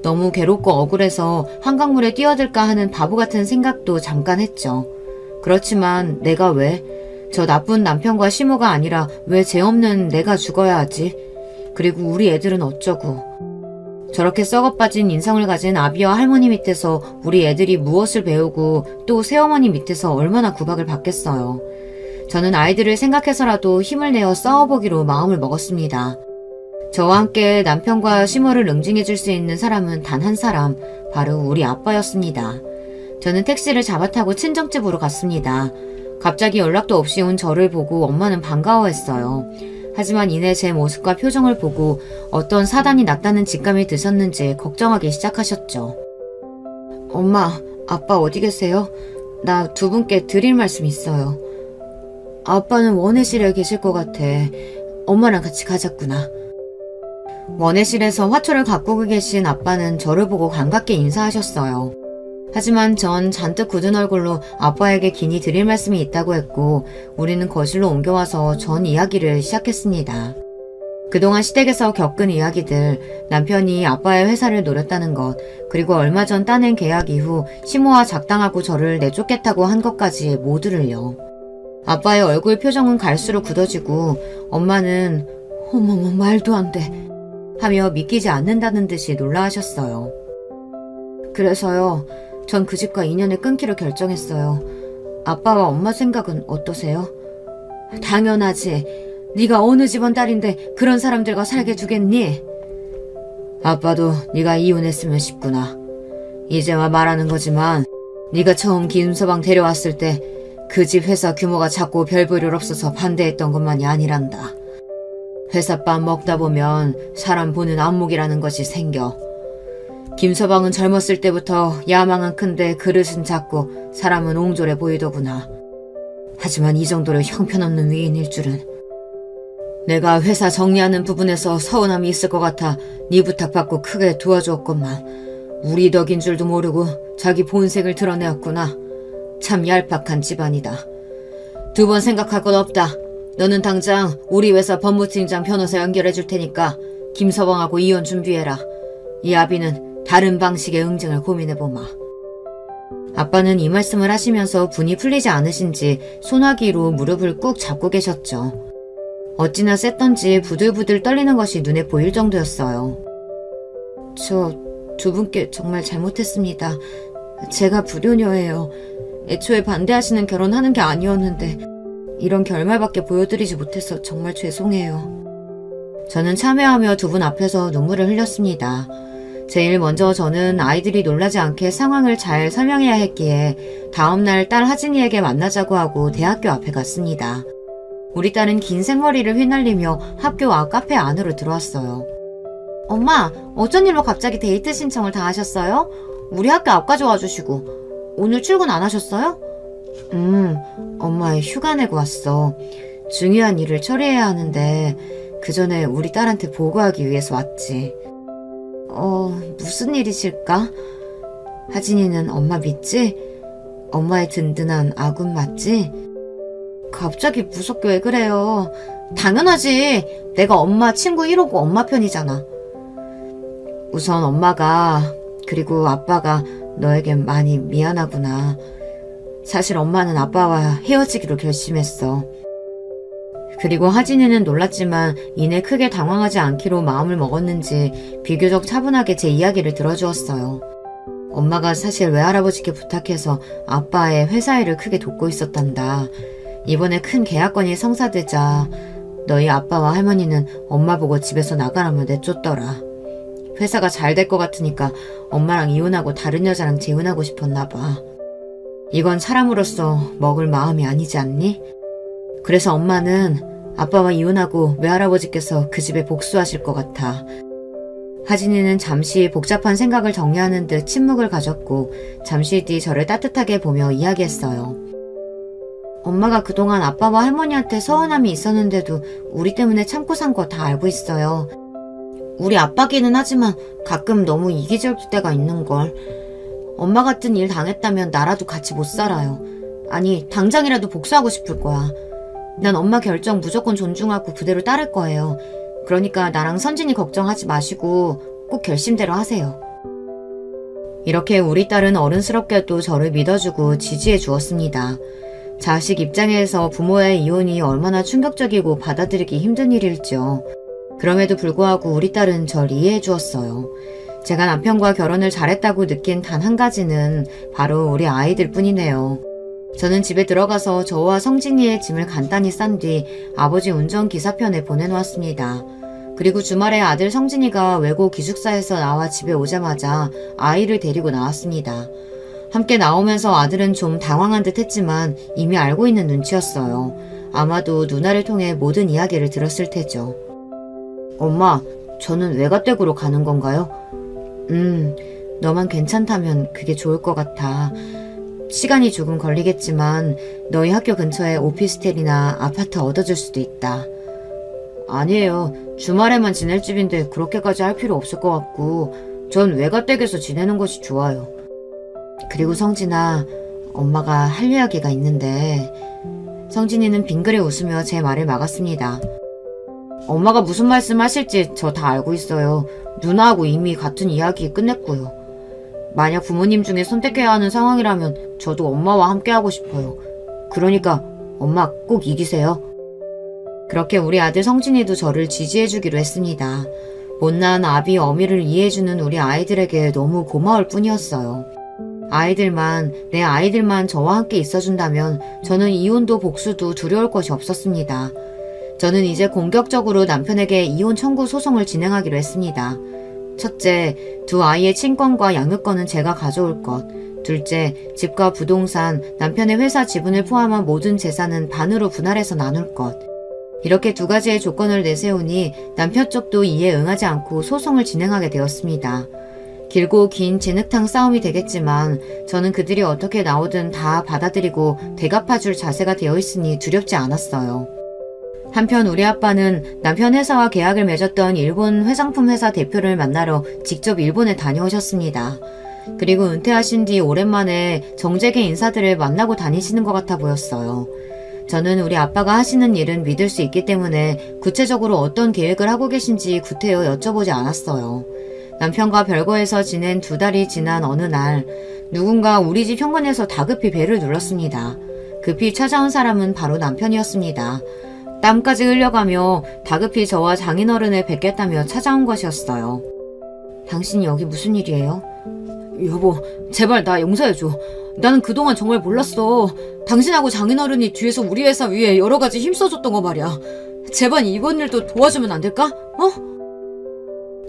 너무 괴롭고 억울해서 한강물에 뛰어들까 하는 바보 같은 생각도 잠깐 했죠. 그렇지만 내가 왜? 저 나쁜 남편과 시모가 아니라 왜 죄 없는 내가 죽어야 하지? 그리고 우리 애들은 어쩌고. 저렇게 썩어빠진 인성을 가진 아비와 할머니 밑에서 우리 애들이 무엇을 배우고 또 새어머니 밑에서 얼마나 구박을 받겠어요. 저는 아이들을 생각해서라도 힘을 내어 싸워보기로 마음을 먹었습니다. 저와 함께 남편과 시모를 응징해줄 수 있는 사람은 단 한 사람, 바로 우리 아빠였습니다. 저는 택시를 잡아타고 친정집으로 갔습니다. 갑자기 연락도 없이 온 저를 보고 엄마는 반가워했어요. 하지만 이내 제 모습과 표정을 보고 어떤 사단이 났다는 직감이 드셨는지 걱정하기 시작하셨죠. 엄마, 아빠 어디 계세요? 나 두 분께 드릴 말씀 있어요. 아빠는 원해실에 계실 것 같아. 엄마랑 같이 가자꾸나. 원해실에서 화초를 가꾸고 계신 아빠는 저를 보고 반갑게 인사하셨어요. 하지만 전 잔뜩 굳은 얼굴로 아빠에게 긴히 드릴 말씀이 있다고 했고 우리는 거실로 옮겨와서 전 이야기를 시작했습니다. 그동안 시댁에서 겪은 이야기들, 남편이 아빠의 회사를 노렸다는 것, 그리고 얼마 전 따낸 계약 이후 시모와 작당하고 저를 내쫓겠다고 한 것까지 모두를요. 아빠의 얼굴 표정은 갈수록 굳어지고 엄마는 어머머 말도 안 돼 하며 믿기지 않는다는 듯이 놀라하셨어요. 그래서요. 전 그 집과 인연을 끊기로 결정했어요. 아빠와 엄마 생각은 어떠세요? 당연하지. 네가 어느 집안 딸인데 그런 사람들과 살게 두겠니? 아빠도 네가 이혼했으면 싶구나. 이제와 말하는 거지만 네가 처음 김서방 데려왔을 때 그 집 회사 규모가 작고 별 볼 일 없어서 반대했던 것만이 아니란다. 회사밥 먹다 보면 사람 보는 안목이라는 것이 생겨. 김서방은 젊었을 때부터 야망은 큰데 그릇은 작고 사람은 옹졸해 보이더구나. 하지만 이 정도로 형편없는 위인일 줄은. 내가 회사 정리하는 부분에서 서운함이 있을 것 같아 네 부탁받고 크게 도와주었건만 우리 덕인 줄도 모르고 자기 본색을 드러내었구나. 참 얄팍한 집안이다. 두 번 생각할 것 없다. 너는 당장 우리 회사 법무팀장 변호사 연결해 줄 테니까 김서방하고 이혼 준비해라. 이 아비는 다른 방식의 응징을 고민해보마. 아빠는 이 말씀을 하시면서 분이 풀리지 않으신지 소나기로 무릎을 꾹 잡고 계셨죠. 어찌나 셌던지 부들부들 떨리는 것이 눈에 보일 정도였어요. 저 두 분께 정말 잘못했습니다. 제가 불효녀예요. 애초에 반대하시는 결혼하는 게 아니었는데 이런 결말밖에 보여드리지 못해서 정말 죄송해요. 저는 참회하며 두 분 앞에서 눈물을 흘렸습니다. 제일 먼저 저는 아이들이 놀라지 않게 상황을 잘 설명해야 했기에 다음날 딸 하진이에게 만나자고 하고 대학교 앞에 갔습니다. 우리 딸은 긴 생머리를 휘날리며 학교 앞 카페 안으로 들어왔어요. 엄마, 어쩐 일로 갑자기 데이트 신청을 다 하셨어요? 우리 학교 앞까지 와주시고. 오늘 출근 안 하셨어요? 엄마 휴가 내고 왔어. 중요한 일을 처리해야 하는데 그 전에 우리 딸한테 보고하기 위해서 왔지. 무슨 일이실까? 하진이는 엄마 믿지? 엄마의 든든한 아군 맞지? 갑자기 무섭게 왜 그래요? 당연하지. 내가 엄마 친구 1호고 엄마 편이잖아. 우선 엄마가 그리고 아빠가 너에겐 많이 미안하구나. 사실 엄마는 아빠와 헤어지기로 결심했어. 그리고 하진이는 놀랐지만 이내 크게 당황하지 않기로 마음을 먹었는지 비교적 차분하게 제 이야기를 들어주었어요. 엄마가 사실 외할아버지께 부탁해서 아빠의 회사 일을 크게 돕고 있었단다. 이번에 큰 계약건이 성사되자 너희 아빠와 할머니는 엄마 보고 집에서 나가라며 내쫓더라. 회사가 잘 될 것 같으니까 엄마랑 이혼하고 다른 여자랑 재혼하고 싶었나 봐. 이건 사람으로서 먹을 마음이 아니지 않니? 그래서 엄마는 아빠와 이혼하고 외할아버지께서 그 집에 복수하실 것 같아. 하진이는 잠시 복잡한 생각을 정리하는 듯 침묵을 가졌고 잠시 뒤 저를 따뜻하게 보며 이야기했어요. 엄마가 그동안 아빠와 할머니한테 서운함이 있었는데도 우리 때문에 참고 산 거 다 알고 있어요. 우리 아빠기는 하지만 가끔 너무 이기적일 때가 있는걸. 엄마 같은 일 당했다면 나라도 같이 못 살아요. 아니, 당장이라도 복수하고 싶을 거야. 난 엄마 결정 무조건 존중하고 그대로 따를 거예요. 그러니까 나랑 선진이 걱정하지 마시고 꼭 결심대로 하세요. 이렇게 우리 딸은 어른스럽게도 저를 믿어주고 지지해 주었습니다. 자식 입장에서 부모의 이혼이 얼마나 충격적이고 받아들이기 힘든 일일지요. 그럼에도 불구하고 우리 딸은 절 이해해 주었어요. 제가 남편과 결혼을 잘했다고 느낀 단 한 가지는 바로 우리 아이들 뿐이네요. 저는 집에 들어가서 저와 성진이의 짐을 간단히 싼 뒤 아버지 운전기사편에 보내놓았습니다. 그리고 주말에 아들 성진이가 외고 기숙사에서 나와 집에 오자마자 아이를 데리고 나왔습니다. 함께 나오면서 아들은 좀 당황한 듯 했지만 이미 알고 있는 눈치였어요. 아마도 누나를 통해 모든 이야기를 들었을 테죠. 엄마, 저는 외가댁으로 가는 건가요? 너만 괜찮다면 그게 좋을 것 같아. 시간이 조금 걸리겠지만 너희 학교 근처에 오피스텔이나 아파트 얻어줄 수도 있다. 아니에요. 주말에만 지낼 집인데 그렇게까지 할 필요 없을 것 같고 전 외가댁에서 지내는 것이 좋아요. 그리고 성진아, 엄마가 할 이야기가 있는데. 성진이는 빙그레 웃으며 제 말을 막았습니다. 엄마가 무슨 말씀 하실지 저 다 알고 있어요. 누나하고 이미 같은 이야기 끝냈고요. 만약 부모님 중에 선택해야 하는 상황이라면 저도 엄마와 함께 하고 싶어요. 그러니까 엄마 꼭 이기세요. 그렇게 우리 아들 성진이도 저를 지지해주기로 했습니다. 못난 아비 어미를 이해해주는 우리 아이들에게 너무 고마울 뿐이었어요. 내 아이들만 저와 함께 있어준다면 저는 이혼도 복수도 두려울 것이 없었습니다. 저는 이제 공격적으로 남편에게 이혼 청구 소송을 진행하기로 했습니다. 첫째, 두 아이의 친권과 양육권은 제가 가져올 것. 둘째, 집과 부동산, 남편의 회사 지분을 포함한 모든 재산은 반으로 분할해서 나눌 것. 이렇게 두 가지의 조건을 내세우니 남편 쪽도 이에 응하지 않고 소송을 진행하게 되었습니다. 길고 긴 진흙탕 싸움이 되겠지만 저는 그들이 어떻게 나오든 다 받아들이고 대갚아줄 자세가 되어 있으니 두렵지 않았어요. 한편 우리 아빠는 남편 회사와 계약을 맺었던 일본 화장품 회사 대표를 만나러 직접 일본에 다녀오셨습니다. 그리고 은퇴하신 뒤 오랜만에 정재계 인사들을 만나고 다니시는 것 같아 보였어요. 저는 우리 아빠가 하시는 일은 믿을 수 있기 때문에 구체적으로 어떤 계획을 하고 계신지 구태여 여쭤보지 않았어요. 남편과 별거에서 지낸 2달이 지난 어느 날 누군가 우리 집 현관에서 다급히 벨을 눌렀습니다. 급히 찾아온 사람은 바로 남편이었습니다. 땀까지 흘려가며 다급히 저와 장인어른을 뵙겠다며 찾아온 것이었어요. 당신이 여기 무슨 일이에요? 여보, 제발 나 용서해줘. 나는 그동안 정말 몰랐어. 당신하고 장인어른이 뒤에서 우리 회사 위에 여러 가지 힘써줬던 거 말이야. 제발 이번 일도 도와주면 안 될까?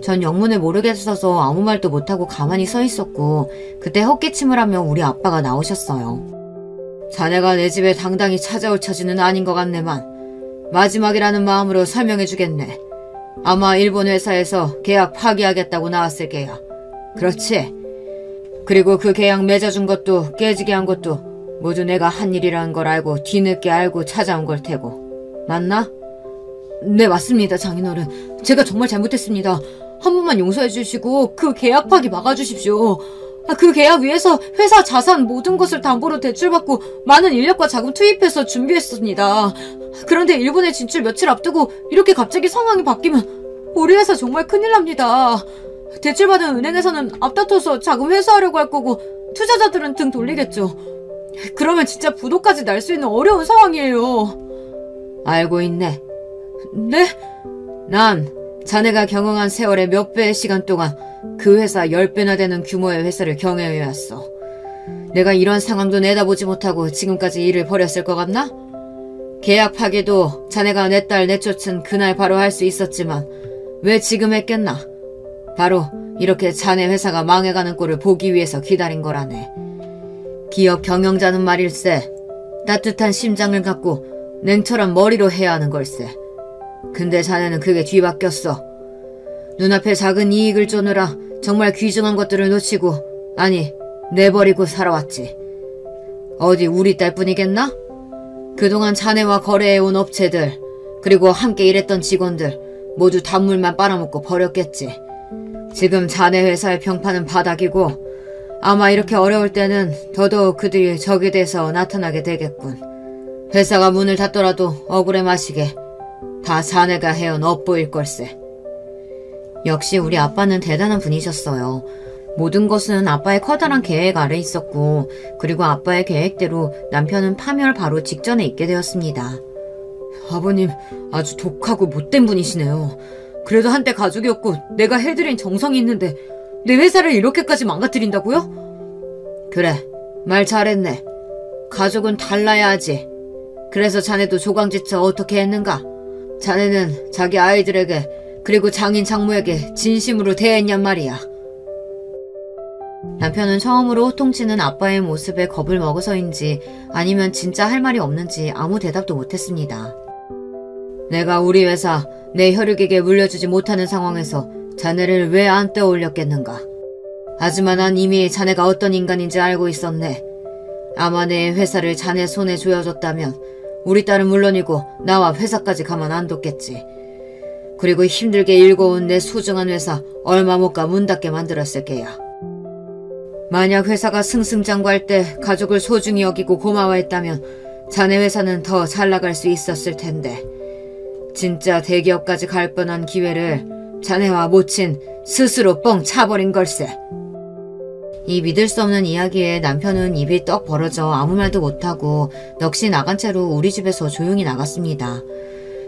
전 영문을 모르겠어서 아무 말도 못하고 가만히 서 있었고 그때 헛기침을 하며 우리 아빠가 나오셨어요. 자네가 내 집에 당당히 찾아올 처지는 아닌 것 같네만 마지막이라는 마음으로 설명해주겠네. 아마 일본 회사에서 계약 파기하겠다고 나왔을 게야. 그렇지? 그리고 그 계약 맺어준 것도 깨지게 한 것도 모두 내가 한 일이라는 걸 알고 뒤늦게 알고 찾아온 걸 테고. 맞나? 네, 맞습니다, 장인어른. 제가 정말 잘못했습니다. 한 번만 용서해 주시고 그 계약 파기 막아주십시오. 그 계약 위해서 회사 자산 모든 것을 담보로 대출받고 많은 인력과 자금 투입해서 준비했습니다. 그런데 일본에 진출 며칠 앞두고 이렇게 갑자기 상황이 바뀌면 우리 회사 정말 큰일 납니다. 대출받은 은행에서는 앞다퉈서 자금 회수하려고 할 거고 투자자들은 등 돌리겠죠. 그러면 진짜 부도까지 날 수 있는 어려운 상황이에요. 알고 있네. 네? 난 자네가 경영한 세월의 몇 배의 시간 동안 그 회사 10배나 되는 규모의 회사를 경영해왔어. 내가 이런 상황도 내다보지 못하고 지금까지 일을 벌였을 것 같나? 계약 파기도 자네가 내 딸 내쫓은 그날 바로 할 수 있었지만 왜 지금 했겠나? 바로 이렇게 자네 회사가 망해가는 꼴을 보기 위해서 기다린 거라네. 기업 경영자는 말일세 따뜻한 심장을 갖고 냉철한 머리로 해야 하는 걸세. 근데 자네는 그게 뒤바뀌었어. 눈앞에 작은 이익을 쫓느라 정말 귀중한 것들을 놓치고 아니 내버리고 살아왔지. 어디 우리 딸뿐이겠나? 그동안 자네와 거래해온 업체들 그리고 함께 일했던 직원들 모두 단물만 빨아먹고 버렸겠지. 지금 자네 회사의 평판은 바닥이고 아마 이렇게 어려울 때는 더더욱 그들이 적이 돼서 나타나게 되겠군. 회사가 문을 닫더라도 억울해 마시게 다 자네가 해온 업보일 걸세. 역시 우리 아빠는 대단한 분이셨어요. 모든 것은 아빠의 커다란 계획 아래 있었고 그리고 아빠의 계획대로 남편은 파멸 바로 직전에 있게 되었습니다. 아버님 아주 독하고 못된 분이시네요. 그래도 한때 가족이었고 내가 해드린 정성이 있는데 내 회사를 이렇게까지 망가뜨린다고요? 그래, 말 잘했네. 가족은 달라야 하지. 그래서 자네도 조강지처 어떻게 했는가? 자네는 자기 아이들에게 그리고 장인 장모에게 진심으로 대했냔 말이야. 남편은 처음으로 호통치는 아빠의 모습에 겁을 먹어서인지 아니면 진짜 할 말이 없는지 아무 대답도 못했습니다. 내가 우리 회사 내 혈육에게 물려주지 못하는 상황에서 자네를 왜 안 떠올렸겠는가. 하지만 난 이미 자네가 어떤 인간인지 알고 있었네. 아마 내 회사를 자네 손에 쥐어줬다면 우리 딸은 물론이고 나와 회사까지 가만 안 뒀겠지. 그리고 힘들게 일궈온 내 소중한 회사 얼마 못 가 문 닫게 만들었을 게야. 만약 회사가 승승장구할 때 가족을 소중히 여기고 고마워했다면 자네 회사는 더 잘 나갈 수 있었을 텐데 진짜 대기업까지 갈 뻔한 기회를 자네와 모친 스스로 뻥 차버린 걸세. 이 믿을 수 없는 이야기에 남편은 입이 떡 벌어져 아무 말도 못하고 넋이 나간 채로 우리 집에서 조용히 나갔습니다.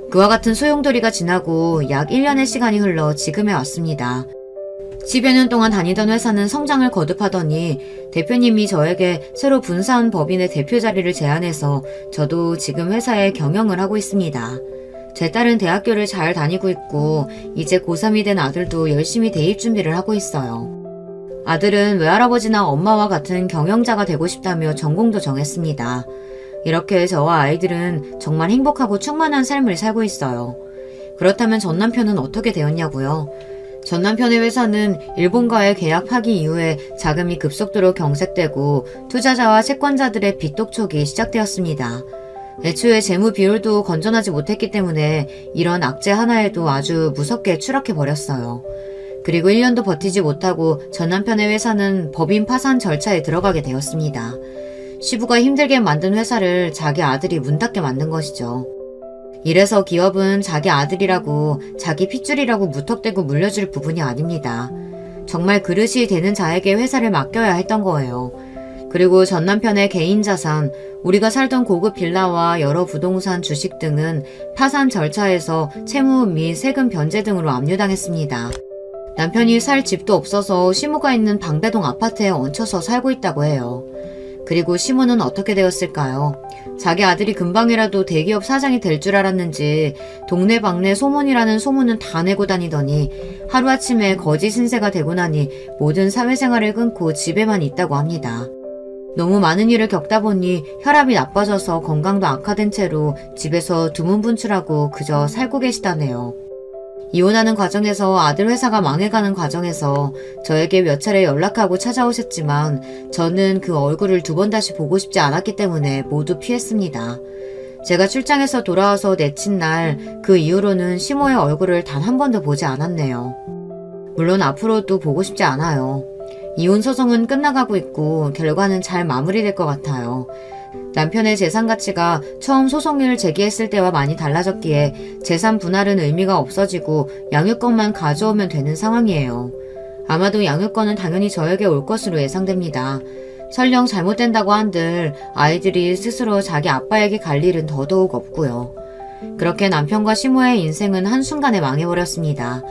그와 같은 소용돌이가 지나고 약 1년의 시간이 흘러 지금에 왔습니다. 10여 년 동안 다니던 회사는 성장을 거듭하더니 대표님이 저에게 새로 분사한 법인의 대표 자리를 제안해서 저도 지금 회사에 경영을 하고 있습니다. 제 딸은 대학교를 잘 다니고 있고 이제 고3이 된 아들도 열심히 대입 준비를 하고 있어요. 아들은 외할아버지나 엄마와 같은 경영자가 되고 싶다며 전공도 정했습니다. 이렇게 저와 아이들은 정말 행복하고 충만한 삶을 살고 있어요. 그렇다면 전 남편은 어떻게 되었냐고요? 전 남편의 회사는 일본과의 계약 파기 이후에 자금이 급속도로 경색되고 투자자와 채권자들의 빚 독촉이 시작되었습니다. 애초에 재무 비율도 건전하지 못했기 때문에 이런 악재 하나에도 아주 무섭게 추락해버렸어요. 그리고 1년도 버티지 못하고 전 남편의 회사는 법인 파산 절차에 들어가게 되었습니다. 시부가 힘들게 만든 회사를 자기 아들이 문 닫게 만든 것이죠. 이래서 기업은 자기 아들이라고 자기 핏줄이라고 무턱대고 물려줄 부분이 아닙니다. 정말 그릇이 되는 자에게 회사를 맡겨야 했던 거예요. 그리고 전 남편의 개인 자산, 우리가 살던 고급 빌라와 여러 부동산 주식 등은 파산 절차에서 채무 및 세금 변제 등으로 압류당했습니다. 남편이 살 집도 없어서 시모가 있는 방배동 아파트에 얹혀서 살고 있다고 해요. 그리고 시모는 어떻게 되었을까요? 자기 아들이 금방이라도 대기업 사장이 될 줄 알았는지 동네방네 소문이라는 소문은 다 내고 다니더니 하루아침에 거지 신세가 되고 나니 모든 사회생활을 끊고 집에만 있다고 합니다. 너무 많은 일을 겪다 보니 혈압이 나빠져서 건강도 악화된 채로 집에서 두문분출하고 그저 살고 계시다네요. 이혼하는 과정에서 아들 회사가 망해가는 과정에서 저에게 몇 차례 연락하고 찾아오셨지만 저는 그 얼굴을 두 번 다시 보고 싶지 않았기 때문에 모두 피했습니다. 제가 출장에서 돌아와서 내친 날 그 이후로는 시모의 얼굴을 단 한 번도 보지 않았네요. 물론 앞으로도 보고 싶지 않아요. 이혼 소송은 끝나가고 있고 결과는 잘 마무리될 것 같아요. 남편의 재산 가치가 처음 소송을 제기했을 때와 많이 달라졌기에 재산 분할은 의미가 없어지고 양육권만 가져오면 되는 상황이에요. 아마도 양육권은 당연히 저에게 올 것으로 예상됩니다. 설령 잘못된다고 한들 아이들이 스스로 자기 아빠에게 갈 일은 더더욱 없고요. 그렇게 남편과 시모의 인생은 한순간에 망해버렸습니다.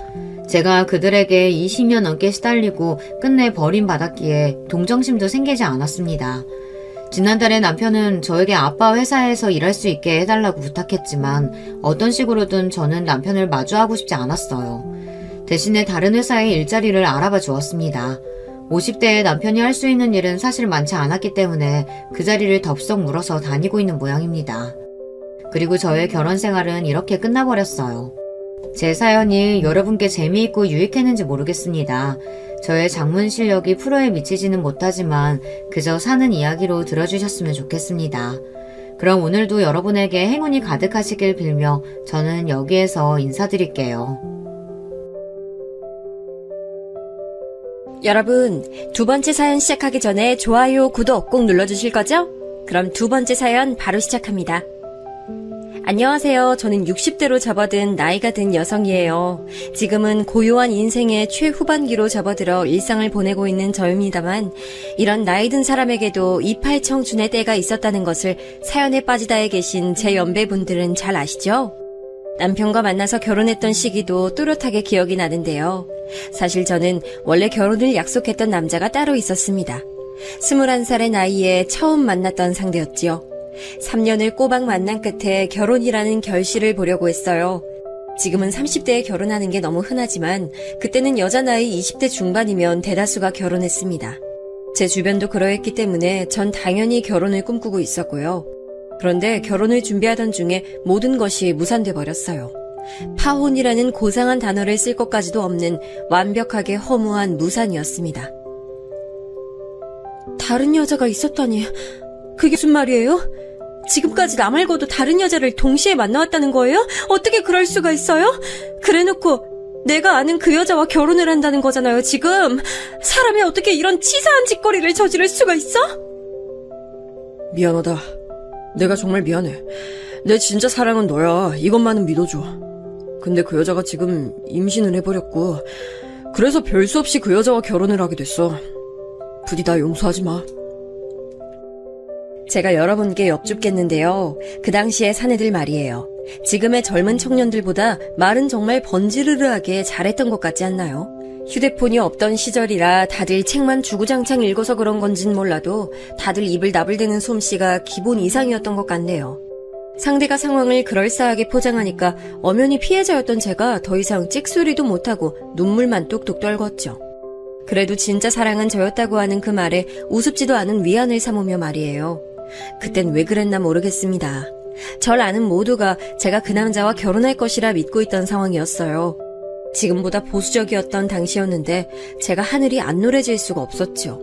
제가 그들에게 20년 넘게 시달리고 끝내 버림받았기에 동정심도 생기지 않았습니다. 지난달에 남편은 저에게 아빠 회사에서 일할 수 있게 해달라고 부탁했지만 어떤 식으로든 저는 남편을 마주하고 싶지 않았어요. 대신에 다른 회사의 일자리를 알아봐 주었습니다. 50대의 남편이 할 수 있는 일은 사실 많지 않았기 때문에 그 자리를 덥석 물어서 다니고 있는 모양입니다. 그리고 저의 결혼 생활은 이렇게 끝나버렸어요. 제 사연이 여러분께 재미있고 유익했는지 모르겠습니다. 저의 장문 실력이 프로에 미치지는 못하지만 그저 사는 이야기로 들어주셨으면 좋겠습니다. 그럼 오늘도 여러분에게 행운이 가득하시길 빌며 저는 여기에서 인사드릴게요. 여러분, 두 번째 사연 시작하기 전에 좋아요, 구독 꼭 눌러주실 거죠? 그럼 두 번째 사연 바로 시작합니다. 안녕하세요. 저는 60대로 접어든 나이가 든 여성이에요. 지금은 고요한 인생의 최후반기로 접어들어 일상을 보내고 있는 저입니다만 이런 나이 든 사람에게도 이팔 청춘의 때가 있었다는 것을 사연에 빠지다에 계신 제 연배분들은 잘 아시죠? 남편과 만나서 결혼했던 시기도 또렷하게 기억이 나는데요. 사실 저는 원래 결혼을 약속했던 남자가 따로 있었습니다. 21살의 나이에 처음 만났던 상대였지요. 3년을 꼬박 만난 끝에 결혼이라는 결실을 보려고 했어요. 지금은 30대에 결혼하는 게 너무 흔하지만 그때는 여자 나이 20대 중반이면 대다수가 결혼했습니다. 제 주변도 그러했기 때문에 전 당연히 결혼을 꿈꾸고 있었고요. 그런데 결혼을 준비하던 중에 모든 것이 무산돼 버렸어요. 파혼이라는 고상한 단어를 쓸 것까지도 없는 완벽하게 허무한 무산이었습니다. 다른 여자가 있었다니, 그게 무슨 말이에요? 지금까지 나 말고도 다른 여자를 동시에 만나왔다는 거예요? 어떻게 그럴 수가 있어요? 그래놓고 내가 아는 그 여자와 결혼을 한다는 거잖아요, 지금. 사람이 어떻게 이런 치사한 짓거리를 저지를 수가 있어? 미안하다. 내가 정말 미안해. 내 진짜 사랑은 너야. 이것만은 믿어줘. 근데 그 여자가 지금 임신을 해버렸고 그래서 별 수 없이 그 여자와 결혼을 하게 됐어. 부디 나 용서하지 마. 제가 여러분께 엽죽겠는데요. 그 당시의 사내들 말이에요. 지금의 젊은 청년들보다 말은 정말 번지르르하게 잘했던 것 같지 않나요? 휴대폰이 없던 시절이라 다들 책만 주구장창 읽어서 그런 건진 몰라도 다들 입을 나불대는 솜씨가 기본 이상이었던 것 같네요. 상대가 상황을 그럴싸하게 포장하니까 엄연히 피해자였던 제가 더 이상 찍소리도 못하고 눈물만 뚝뚝 떨궜죠. 그래도 진짜 사랑은 저였다고 하는 그 말에 우습지도 않은 위안을 삼으며 말이에요. 그땐 왜 그랬나 모르겠습니다. 절 아는 모두가 제가 그 남자와 결혼할 것이라 믿고 있던 상황이었어요. 지금보다 보수적이었던 당시였는데 제가 하늘이 안 노래질 수가 없었죠.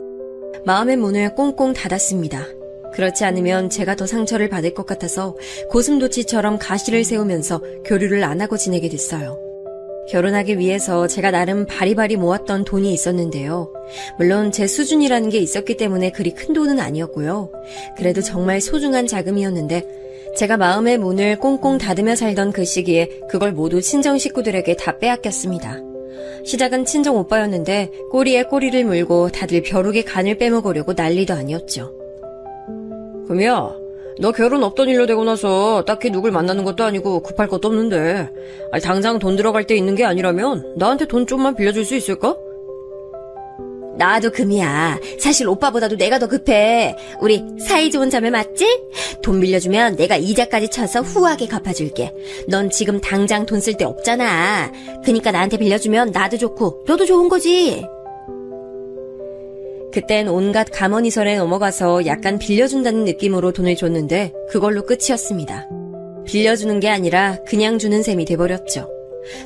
마음의 문을 꽁꽁 닫았습니다. 그렇지 않으면 제가 더 상처를 받을 것 같아서 고슴도치처럼 가시를 세우면서 교류를 안 하고 지내게 됐어요. 결혼하기 위해서 제가 나름 바리바리 모았던 돈이 있었는데요. 물론 제 수준이라는 게 있었기 때문에 그리 큰 돈은 아니었고요. 그래도 정말 소중한 자금이었는데 제가 마음의 문을 꽁꽁 닫으며 살던 그 시기에 그걸 모두 친정 식구들에게 다 빼앗겼습니다. 시작은 친정 오빠였는데 꼬리에 꼬리를 물고 다들 벼룩의 간을 빼먹으려고 난리도 아니었죠. 금이야, 너 결혼 없던 일로 되고 나서 딱히 누굴 만나는 것도 아니고 급할 것도 없는데 당장 돈 들어갈 때 있는 게 아니라면 나한테 돈 좀만 빌려줄 수 있을까? 나도 금이야. 사실 오빠보다도 내가 더 급해. 우리 사이좋은 자매 맞지? 돈 빌려주면 내가 이자까지 쳐서 후하게 갚아줄게. 넌 지금 당장 돈 쓸 데 없잖아. 그니까 나한테 빌려주면 나도 좋고 너도 좋은 거지. 그땐 온갖 가머니설에 넘어가서 약간 빌려준다는 느낌으로 돈을 줬는데 그걸로 끝이었습니다. 빌려주는 게 아니라 그냥 주는 셈이 돼버렸죠.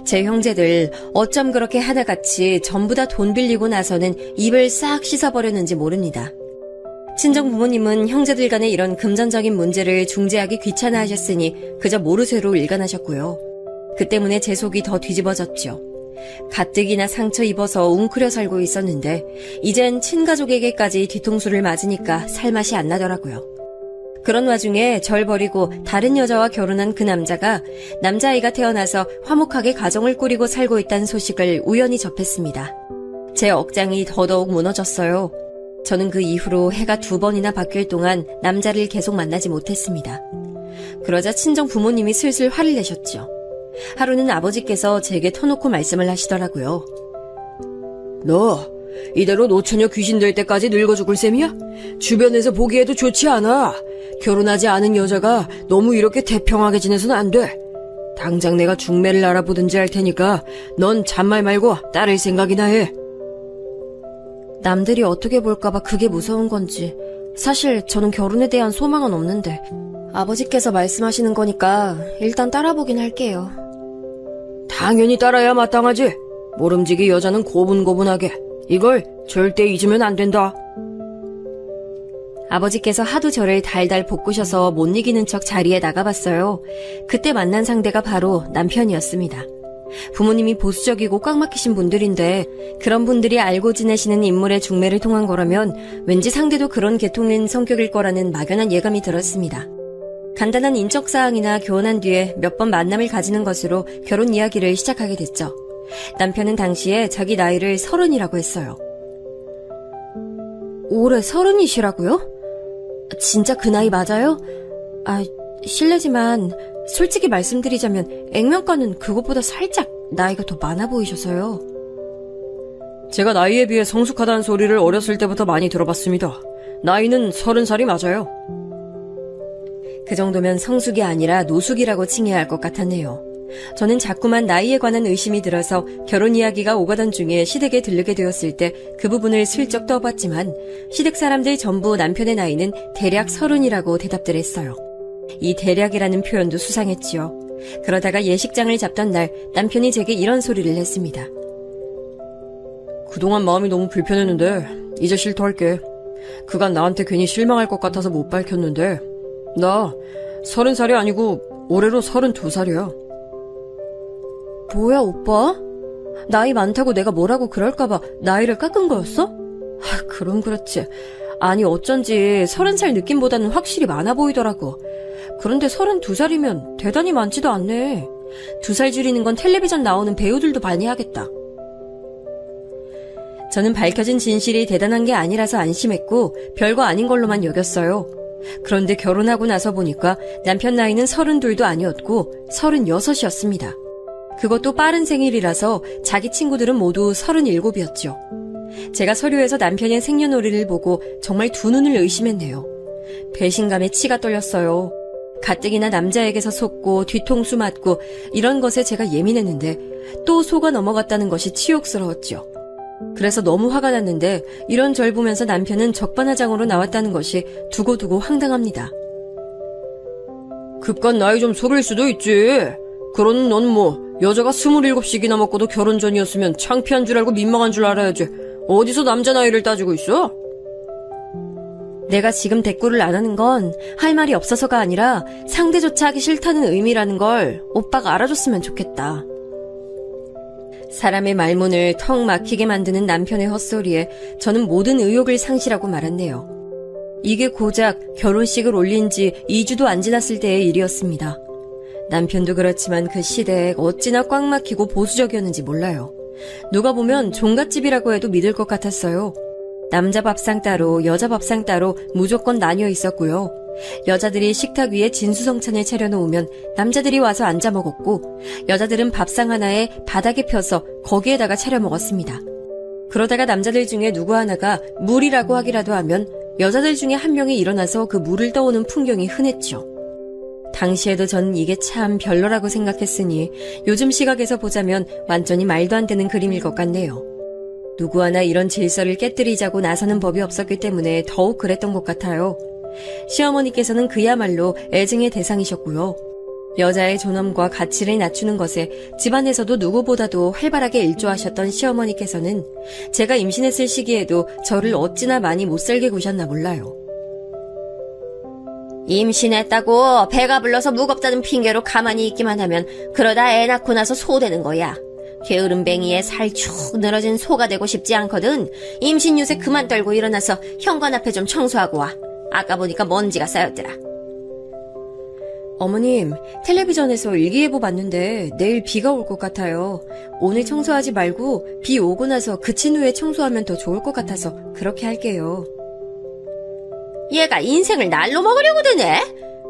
제 형제들 어쩜 그렇게 하나같이 전부 다 돈 빌리고 나서는 입을 싹 씻어버렸는지 모릅니다. 친정 부모님은 형제들 간의 이런 금전적인 문제를 중재하기 귀찮아하셨으니 그저 모르쇠로 일관하셨고요. 그 때문에 제 속이 더 뒤집어졌죠. 가뜩이나 상처 입어서 웅크려 살고 있었는데 이젠 친가족에게까지 뒤통수를 맞으니까 살맛이 안 나더라고요. 그런 와중에 절 버리고 다른 여자와 결혼한 그 남자가 남자아이가 태어나서 화목하게 가정을 꾸리고 살고 있다는 소식을 우연히 접했습니다. 제 억장이 더더욱 무너졌어요. 저는 그 이후로 해가 2번이나 바뀔 동안 남자를 계속 만나지 못했습니다. 그러자 친정 부모님이 슬슬 화를 내셨죠. 하루는 아버지께서 제게 터놓고 말씀을 하시더라고요. 너 이대로 노처녀 귀신 될 때까지 늙어 죽을 셈이야? 주변에서 보기에도 좋지 않아. 결혼하지 않은 여자가 너무 이렇게 태평하게 지내서는 안 돼. 당장 내가 중매를 알아보든지 할 테니까 넌 잔말 말고 따를 생각이나 해. 남들이 어떻게 볼까봐 그게 무서운 건지 사실 저는 결혼에 대한 소망은 없는데 아버지께서 말씀하시는 거니까 일단 따라보긴 할게요. 당연히 따라야 마땅하지. 모름지기 여자는 고분고분하게. 이걸 절대 잊으면 안 된다. 아버지께서 하도 저를 달달 볶으셔서 못 이기는 척 자리에 나가봤어요. 그때 만난 상대가 바로 남편이었습니다. 부모님이 보수적이고 꽉 막히신 분들인데 그런 분들이 알고 지내시는 인물의 중매를 통한 거라면 왠지 상대도 그런 계통인 성격일 거라는 막연한 예감이 들었습니다. 간단한 인적사항이나 교환한 뒤에 몇 번 만남을 가지는 것으로 결혼 이야기를 시작하게 됐죠. 남편은 당시에 자기 나이를 30이라고 했어요. 올해 30이시라고요? 진짜 그 나이 맞아요? 실례지만 솔직히 말씀드리자면 액면가는 그것보다 살짝 나이가 더 많아 보이셔서요. 제가 나이에 비해 성숙하다는 소리를 어렸을 때부터 많이 들어봤습니다. 나이는 30살이 맞아요. 그 정도면 성숙이 아니라 노숙이라고 칭해야 할 것 같았네요. 저는 자꾸만 나이에 관한 의심이 들어서 결혼 이야기가 오가던 중에 시댁에 들르게 되었을 때 그 부분을 슬쩍 떠봤지만 시댁 사람들 전부 남편의 나이는 대략 30이라고 대답들 했어요. 이 대략이라는 표현도 수상했지요. 그러다가 예식장을 잡던 날 남편이 제게 이런 소리를 했습니다. 그동안 마음이 너무 불편했는데 이제 실토할게. 그간 나한테 괜히 실망할 것 같아서 못 밝혔는데 나 30살이 아니고 올해로 32살이야. 뭐야 오빠? 나이 많다고 내가 뭐라고 그럴까봐 나이를 깎은 거였어? 그럼 그렇지. 아니 어쩐지 30살 느낌보다는 확실히 많아 보이더라고. 그런데 32살이면 대단히 많지도 않네. 2살 줄이는 건 텔레비전 나오는 배우들도 많이 하겠다. 저는 밝혀진 진실이 대단한 게 아니라서 안심했고 별거 아닌 걸로만 여겼어요. 그런데 결혼하고 나서 보니까 남편 나이는 32도 아니었고 36이었습니다. 그것도 빠른 생일이라서 자기 친구들은 모두 37이었죠. 제가 서류에서 남편의 생년월일을 보고 정말 두 눈을 의심했네요. 배신감에 치가 떨렸어요. 가뜩이나 남자에게서 속고 뒤통수 맞고 이런 것에 제가 예민했는데 또 속아 넘어갔다는 것이 치욕스러웠죠. 그래서 너무 화가 났는데 이런 절 보면서 남편은 적반하장으로 나왔다는 것이 두고두고 황당합니다. 그깟 나이 좀 속일 수도 있지. 그러는 넌 여자가 27씩이나 먹고도 결혼 전이었으면 창피한 줄 알고 민망한 줄 알아야지. 어디서 남자 나이를 따지고 있어? 내가 지금 대꾸를 안 하는 건 할 말이 없어서가 아니라 상대조차 하기 싫다는 의미라는 걸 오빠가 알아줬으면 좋겠다. 사람의 말문을 턱 막히게 만드는 남편의 헛소리에 저는 모든 의욕을 상실하고 말았네요. 이게 고작 결혼식을 올린 지 2주도 안 지났을 때의 일이었습니다. 남편도 그렇지만 그 시대에 어찌나 꽉 막히고 보수적이었는지 몰라요. 누가 보면 종갓집이라고 해도 믿을 것 같았어요. 남자 밥상 따로 여자 밥상 따로 무조건 나뉘어 있었고요. 여자들이 식탁 위에 진수성찬을 차려놓으면 남자들이 와서 앉아 먹었고, 여자들은 밥상 하나에 바닥에 펴서 거기에다가 차려 먹었습니다. 그러다가 남자들 중에 누구 하나가 물이라고 하기라도 하면 여자들 중에 한 명이 일어나서 그 물을 떠오는 풍경이 흔했죠. 당시에도 전 이게 참 별로라고 생각했으니 요즘 시각에서 보자면 완전히 말도 안 되는 그림일 것 같네요. 누구 하나 이런 질서를 깨뜨리자고 나서는 법이 없었기 때문에 더욱 그랬던 것 같아요. 시어머니께서는 그야말로 애증의 대상이셨고요. 여자의 존엄과 가치를 낮추는 것에 집안에서도 누구보다도 활발하게 일조하셨던 시어머니께서는 제가 임신했을 시기에도 저를 어찌나 많이 못살게 구셨나 몰라요. 임신했다고 배가 불러서 무겁다는 핑계로 가만히 있기만 하면 그러다 애 낳고 나서 소되는 거야. 게으름뱅이에 살 축 늘어진 소가 되고 싶지 않거든. 임신 유세 그만 떨고 일어나서 현관 앞에 좀 청소하고 와. 아까 보니까 먼지가 쌓였더라. 어머님, 텔레비전에서 일기예보 봤는데 내일 비가 올 것 같아요. 오늘 청소하지 말고 비 오고 나서 그친 후에 청소하면 더 좋을 것 같아서 그렇게 할게요. 얘가 인생을 날로 먹으려고 드네?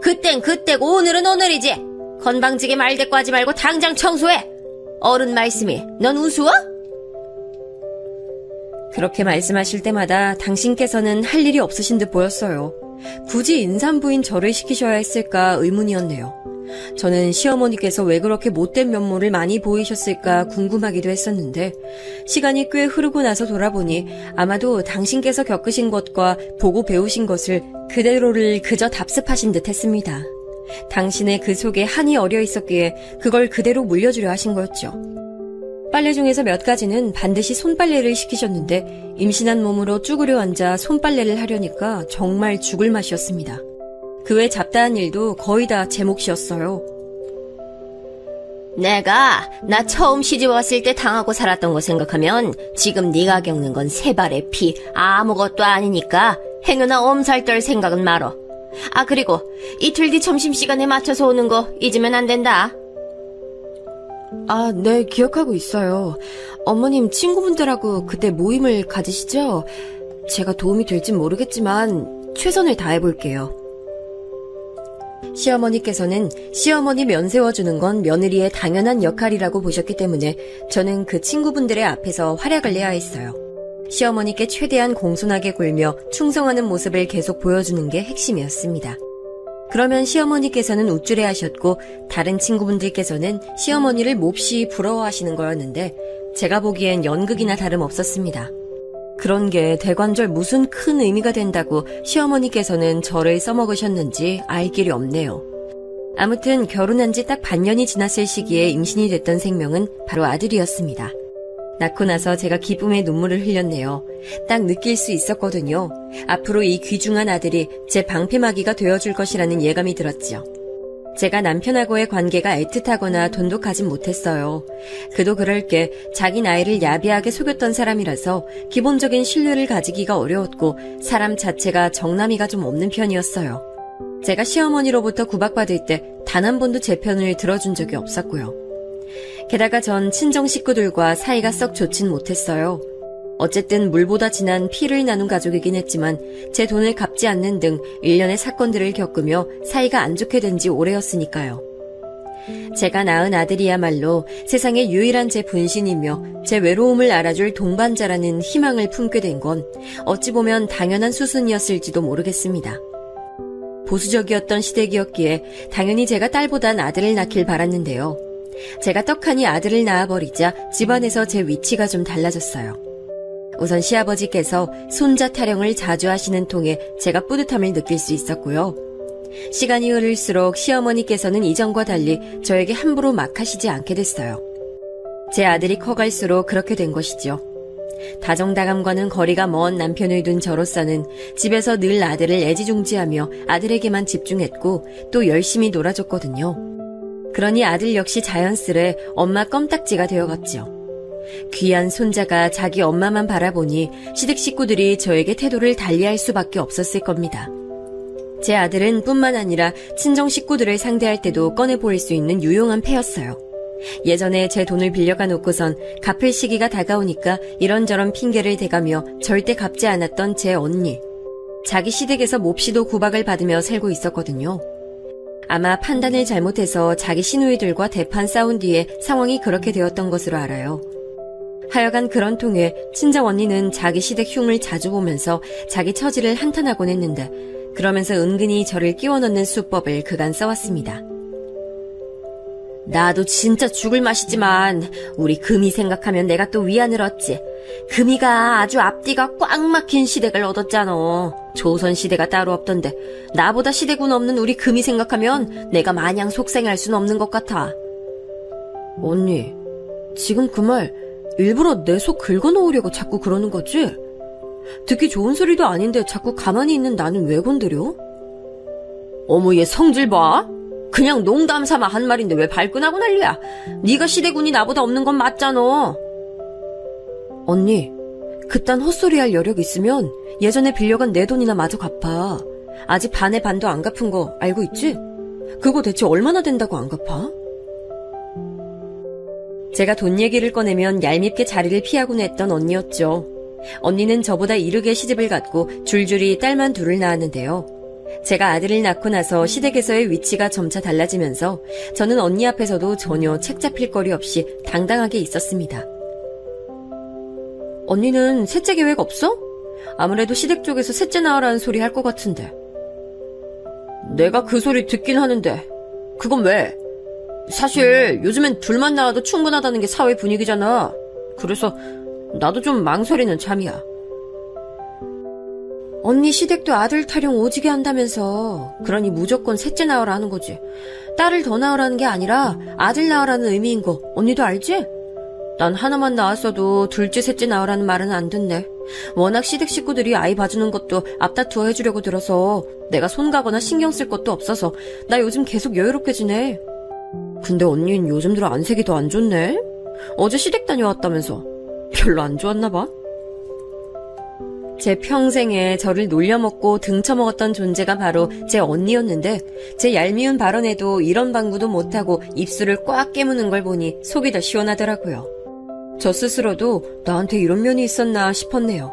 그땐 그때고 오늘은 오늘이지. 건방지게 말대꾸 하지 말고 당장 청소해. 어른 말씀이 넌 우스워? 그렇게 말씀하실 때마다 당신께서는 할 일이 없으신 듯 보였어요. 굳이 인산부인 저를 시키셔야 했을까 의문이었네요. 저는 시어머니께서 왜 그렇게 못된 면모를 많이 보이셨을까 궁금하기도 했었는데, 시간이 꽤 흐르고 나서 돌아보니 아마도 당신께서 겪으신 것과 보고 배우신 것을 그대로를 그저 답습하신 듯 했습니다. 당신의 그 속에 한이 어려 있었기에 그걸 그대로 물려주려 하신 거였죠. 빨래 중에서 몇 가지는 반드시 손빨래를 시키셨는데 임신한 몸으로 쭈그려 앉아 손빨래를 하려니까 정말 죽을 맛이었습니다. 그 외 잡다한 일도 거의 다 제 몫이었어요. 내가 나 처음 시집 왔을 때 당하고 살았던 거 생각하면 지금 네가 겪는 건 세 발의 피 아무것도 아니니까 행여나 엄살 떨 생각은 말어. 아, 그리고 이틀 뒤 점심시간에 맞춰서 오는 거 잊으면 안 된다. 아, 네, 기억하고 있어요. 어머님 친구분들하고 그때 모임을 가지시죠? 제가 도움이 될진 모르겠지만 최선을 다해볼게요. 시어머니께서는 시어머니 면 세워주는 건 며느리의 당연한 역할이라고 보셨기 때문에 저는 그 친구분들의 앞에서 활약을 해야 했어요. 시어머니께 최대한 공손하게 굴며 충성하는 모습을 계속 보여주는 게 핵심이었습니다. 그러면 시어머니께서는 우쭐해하셨고 다른 친구분들께서는 시어머니를 몹시 부러워하시는 거였는데 제가 보기엔 연극이나 다름없었습니다. 그런 게 대관절 무슨 큰 의미가 된다고 시어머니께서는 저를 써먹으셨는지 알 길이 없네요. 아무튼 결혼한 지 딱 반년이 지났을 시기에 임신이 됐던 생명은 바로 아들이었습니다. 낳고 나서 제가 기쁨의 눈물을 흘렸네요. 딱 느낄 수 있었거든요. 앞으로 이 귀중한 아들이 제 방패막이가 되어줄 것이라는 예감이 들었죠. 제가 남편하고의 관계가 애틋하거나 돈독하진 못했어요. 그도 그럴 게 자기 나이를 야비하게 속였던 사람이라서 기본적인 신뢰를 가지기가 어려웠고 사람 자체가 정남이가 좀 없는 편이었어요. 제가 시어머니로부터 구박받을 때 단 한 번도 제 편을 들어준 적이 없었고요. 게다가 전 친정 식구들과 사이가 썩 좋진 못했어요. 어쨌든 물보다 진한 피를 나눈 가족이긴 했지만 제 돈을 갚지 않는 등 일련의 사건들을 겪으며 사이가 안 좋게 된 지 오래였으니까요. 제가 낳은 아들이야말로 세상에 유일한 제 분신이며 제 외로움을 알아줄 동반자라는 희망을 품게 된 건 어찌 보면 당연한 수순이었을지도 모르겠습니다. 보수적이었던 시댁이었기에 당연히 제가 딸보단 아들을 낳길 바랐는데요. 제가 떡하니 아들을 낳아버리자 집안에서 제 위치가 좀 달라졌어요. 우선 시아버지께서 손자 타령을 자주 하시는 통에 제가 뿌듯함을 느낄 수 있었고요. 시간이 흐를수록 시어머니께서는 이전과 달리 저에게 함부로 막 하시지 않게 됐어요. 제 아들이 커갈수록 그렇게 된 것이죠. 다정다감과는 거리가 먼 남편을 둔 저로서는 집에서 늘 아들을 애지중지하며 아들에게만 집중했고 또 열심히 놀아줬거든요. 그러니 아들 역시 자연스레 엄마 껌딱지가 되어갔죠. 귀한 손자가 자기 엄마만 바라보니 시댁 식구들이 저에게 태도를 달리할 수밖에 없었을 겁니다. 제 아들은 뿐만 아니라 친정 식구들을 상대할 때도 꺼내 보일 수 있는 유용한 패였어요. 예전에 제 돈을 빌려가 놓고선 갚을 시기가 다가오니까 이런저런 핑계를 대가며 절대 갚지 않았던 제 언니. 자기 시댁에서 몹시도 구박을 받으며 살고 있었거든요. 아마 판단을 잘못해서 자기 시누이들과 대판 싸운 뒤에 상황이 그렇게 되었던 것으로 알아요. 하여간 그런 통에 친정 언니는 자기 시댁 흉을 자주 보면서 자기 처지를 한탄하곤 했는데 그러면서 은근히 저를 끼워 넣는 수법을 그간 써왔습니다. 나도 진짜 죽을 맛이지만 우리 금이 생각하면 내가 또 위안을 얻지. 금이가 아주 앞뒤가 꽉 막힌 시댁을 얻었잖아. 조선시대가 따로 없던데 나보다 시대군 없는 우리 금이 생각하면 내가 마냥 속상해할 순 없는 것 같아. 언니, 지금 그 말 일부러 내 속 긁어놓으려고 자꾸 그러는 거지? 듣기 좋은 소리도 아닌데 자꾸 가만히 있는 나는 왜 건드려? 어머, 얘 성질 봐. 그냥 농담 삼아 한 말인데 왜 발끈하고 난리야. 네가 시대군이 나보다 없는 건 맞잖아. 언니, 그딴 헛소리할 여력 있으면 예전에 빌려간 내 돈이나 마저 갚아. 아직 반의 반도 안 갚은 거 알고 있지? 그거 대체 얼마나 된다고 안 갚아? 제가 돈 얘기를 꺼내면 얄밉게 자리를 피하곤 했던 언니였죠. 언니는 저보다 이르게 시집을 갔고 줄줄이 딸만 둘을 낳았는데요. 제가 아들을 낳고 나서 시댁에서의 위치가 점차 달라지면서 저는 언니 앞에서도 전혀 책 잡힐 거리 없이 당당하게 있었습니다. 언니는 셋째 계획 없어? 아무래도 시댁 쪽에서 셋째 낳으라는 소리 할 것 같은데. 내가 그 소리 듣긴 하는데 그건 왜? 사실 요즘엔 둘만 낳아도 충분하다는 게 사회 분위기잖아. 그래서 나도 좀 망설이는 참이야. 언니 시댁도 아들 타령 오지게 한다면서. 그러니 무조건 셋째 낳으라 하는 거지. 딸을 더 낳으라는 게 아니라 아들 낳으라는 의미인 거 언니도 알지? 난 하나만 낳았어도 둘째 셋째 낳으라는 말은 안 듣네. 워낙 시댁 식구들이 아이 봐주는 것도 앞다투어 해주려고 들어서 내가 손 가거나 신경 쓸 것도 없어서 나 요즘 계속 여유롭게 지내. 근데 언니는 요즘 들어 안색이 더 안 좋네? 어제 시댁 다녀왔다면서. 별로 안 좋았나 봐. 제 평생에 저를 놀려먹고 등쳐먹었던 존재가 바로 제 언니였는데 제 얄미운 발언에도 이런 방구도 못하고 입술을 꽉 깨무는 걸 보니 속이 더 시원하더라고요. 저 스스로도 나한테 이런 면이 있었나 싶었네요.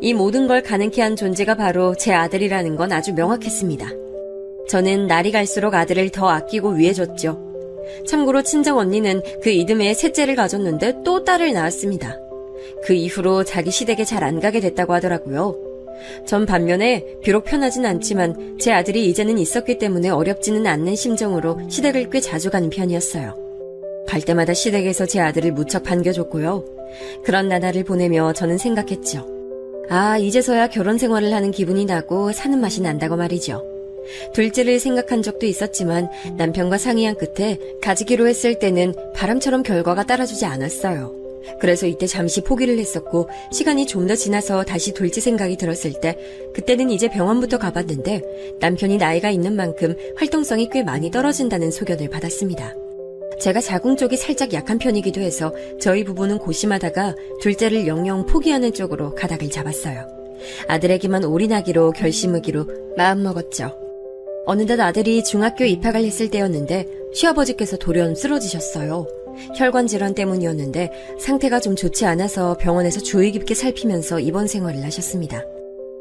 이 모든 걸 가능케 한 존재가 바로 제 아들이라는 건 아주 명확했습니다. 저는 날이 갈수록 아들을 더 아끼고 위해줬죠. 참고로 친정 언니는 그 이듬해에 셋째를 가졌는데 또 딸을 낳았습니다. 그 이후로 자기 시댁에 잘 안 가게 됐다고 하더라고요. 전 반면에 비록 편하진 않지만 제 아들이 이제는 있었기 때문에 어렵지는 않는 심정으로 시댁을 꽤 자주 가는 편이었어요. 갈 때마다 시댁에서 제 아들을 무척 반겨줬고요. 그런 나날을 보내며 저는 생각했죠. 아, 이제서야 결혼 생활을 하는 기분이 나고 사는 맛이 난다고 말이죠. 둘째를 생각한 적도 있었지만 남편과 상의한 끝에 가지기로 했을 때는 바람처럼 결과가 따라주지 않았어요. 그래서 이때 잠시 포기를 했었고 시간이 좀 더 지나서 다시 둘째 생각이 들었을 때 그때는 이제 병원부터 가봤는데 남편이 나이가 있는 만큼 활동성이 꽤 많이 떨어진다는 소견을 받았습니다. 제가 자궁 쪽이 살짝 약한 편이기도 해서 저희 부부는 고심하다가 둘째를 영영 포기하는 쪽으로 가닥을 잡았어요. 아들에게만 올인하기로 결심하기로 마음먹었죠. 어느덧 아들이 중학교 입학을 했을 때였는데 시아버지께서 돌연 쓰러지셨어요. 혈관 질환 때문이었는데 상태가 좀 좋지 않아서 병원에서 주의 깊게 살피면서 입원 생활을 하셨습니다.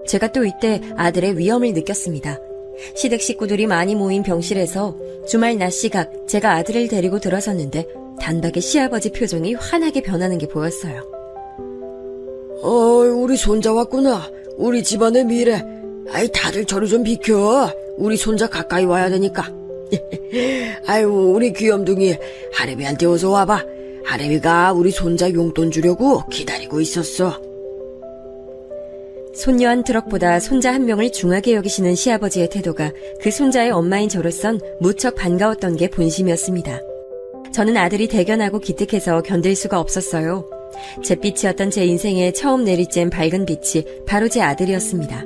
제가 또 이때 아들의 위험을 느꼈습니다. 시댁 식구들이 많이 모인 병실에서 주말 낮 시각 제가 아들을 데리고 들어섰는데 단박에 시아버지 표정이 환하게 변하는 게 보였어요. 우리 손자 왔구나. 우리 집안의 미래. 아이, 다들 저리 좀 비켜. 우리 손자 가까이 와야 되니까. 아유, 우리 귀염둥이 하래비한테 어서 와봐. 하래비가 우리 손자 용돈 주려고 기다리고 있었어. 손녀 한 트럭보다 손자 한 명을 중하게 여기시는 시아버지의 태도가 그 손자의 엄마인 저로선 무척 반가웠던 게 본심이었습니다. 저는 아들이 대견하고 기특해서 견딜 수가 없었어요. 잿빛이었던 제 인생에 처음 내리쬐은 밝은 빛이 바로 제 아들이었습니다.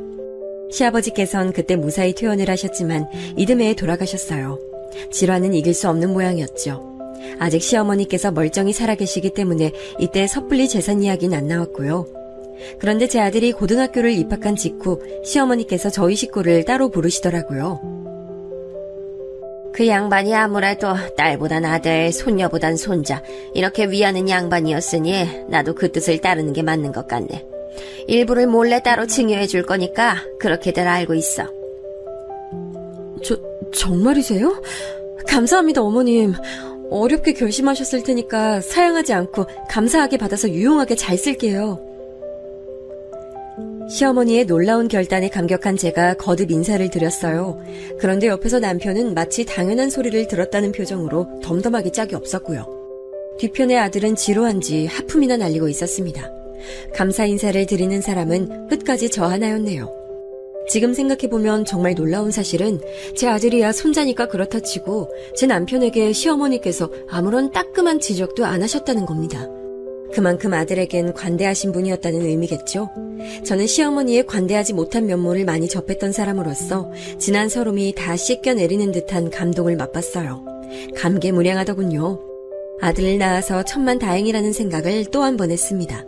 시아버지께선 그때 무사히 퇴원을 하셨지만 이듬해에 돌아가셨어요. 질환은 이길 수 없는 모양이었죠. 아직 시어머니께서 멀쩡히 살아계시기 때문에 이때 섣불리 재산 이야기는 안 나왔고요. 그런데 제 아들이 고등학교를 입학한 직후 시어머니께서 저희 식구를 따로 부르시더라고요. 그 양반이 아무래도 딸보단 아들, 손녀보단 손자 이렇게 위하는 양반이었으니 나도 그 뜻을 따르는 게 맞는 것 같네. 일부를 몰래 따로 증여해 줄 거니까 그렇게들 알고 있어. 정말이세요? 감사합니다, 어머님. 어렵게 결심하셨을 테니까 사양하지 않고 감사하게 받아서 유용하게 잘 쓸게요. 시어머니의 놀라운 결단에 감격한 제가 거듭 인사를 드렸어요. 그런데 옆에서 남편은 마치 당연한 소리를 들었다는 표정으로 덤덤하기 짝이 없었고요. 뒤편의 아들은 지루한지 하품이나 날리고 있었습니다. 감사 인사를 드리는 사람은 끝까지 저 하나였네요. 지금 생각해보면 정말 놀라운 사실은 제 아들이야 손자니까 그렇다 치고 제 남편에게 시어머니께서 아무런 따끔한 지적도 안 하셨다는 겁니다. 그만큼 아들에겐 관대하신 분이었다는 의미겠죠. 저는 시어머니의 관대하지 못한 면모를 많이 접했던 사람으로서 지난 서름이 다 씻겨내리는 듯한 감동을 맛봤어요. 감개무량하더군요. 아들을 낳아서 천만다행이라는 생각을 또 한 번 했습니다.